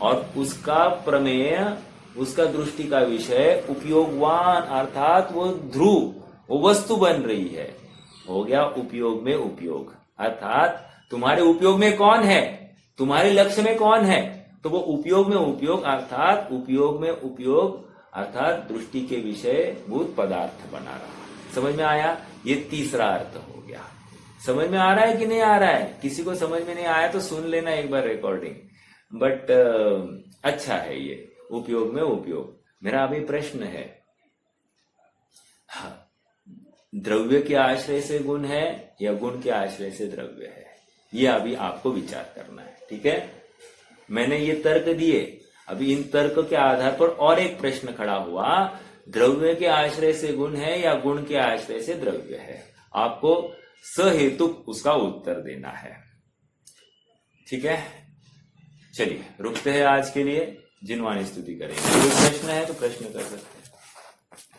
Speaker 1: और उसका प्रमेय, उसका दृष्टि का विषय उपयोगवान अर्थात वो ध्रुव, वो वस्तु बन रही है। हो गया उपयोग में उपयोग, अर्थात तुम्हारे उपयोग में कौन है, तुम्हारे लक्ष्य में कौन है, तो वो उपयोग में उपयोग अर्थात उपयोग में उपयोग अर्थात दृष्टि के विषय भूत पदार्थ बना रहा। समझ में आया? ये तीसरा अर्थ हो गया। समझ में आ रहा है कि नहीं आ रहा है? किसी को समझ में नहीं आया तो सुन लेना एक बार रिकॉर्डिंग। बट अच्छा है ये, उपयोग में उपयोग। मेरा अभी प्रश्न है, हाँ, द्रव्य के आश्रय से गुण है या गुण के आश्रय से द्रव्य है, ये अभी आपको विचार करना है। ठीक है, मैंने ये तर्क दिए, अभी इन तर्क के आधार पर और एक प्रश्न खड़ा हुआ, द्रव्य के आश्रय से गुण है या गुण के आश्रय से द्रव्य है, आपको सहेतुक उसका उत्तर देना है। ठीक है, चलिए रुकते हैं आज के लिए, जिनवाणी स्तुति करेंगे। कोई प्रश्न है तो प्रश्न कर सकते हैं।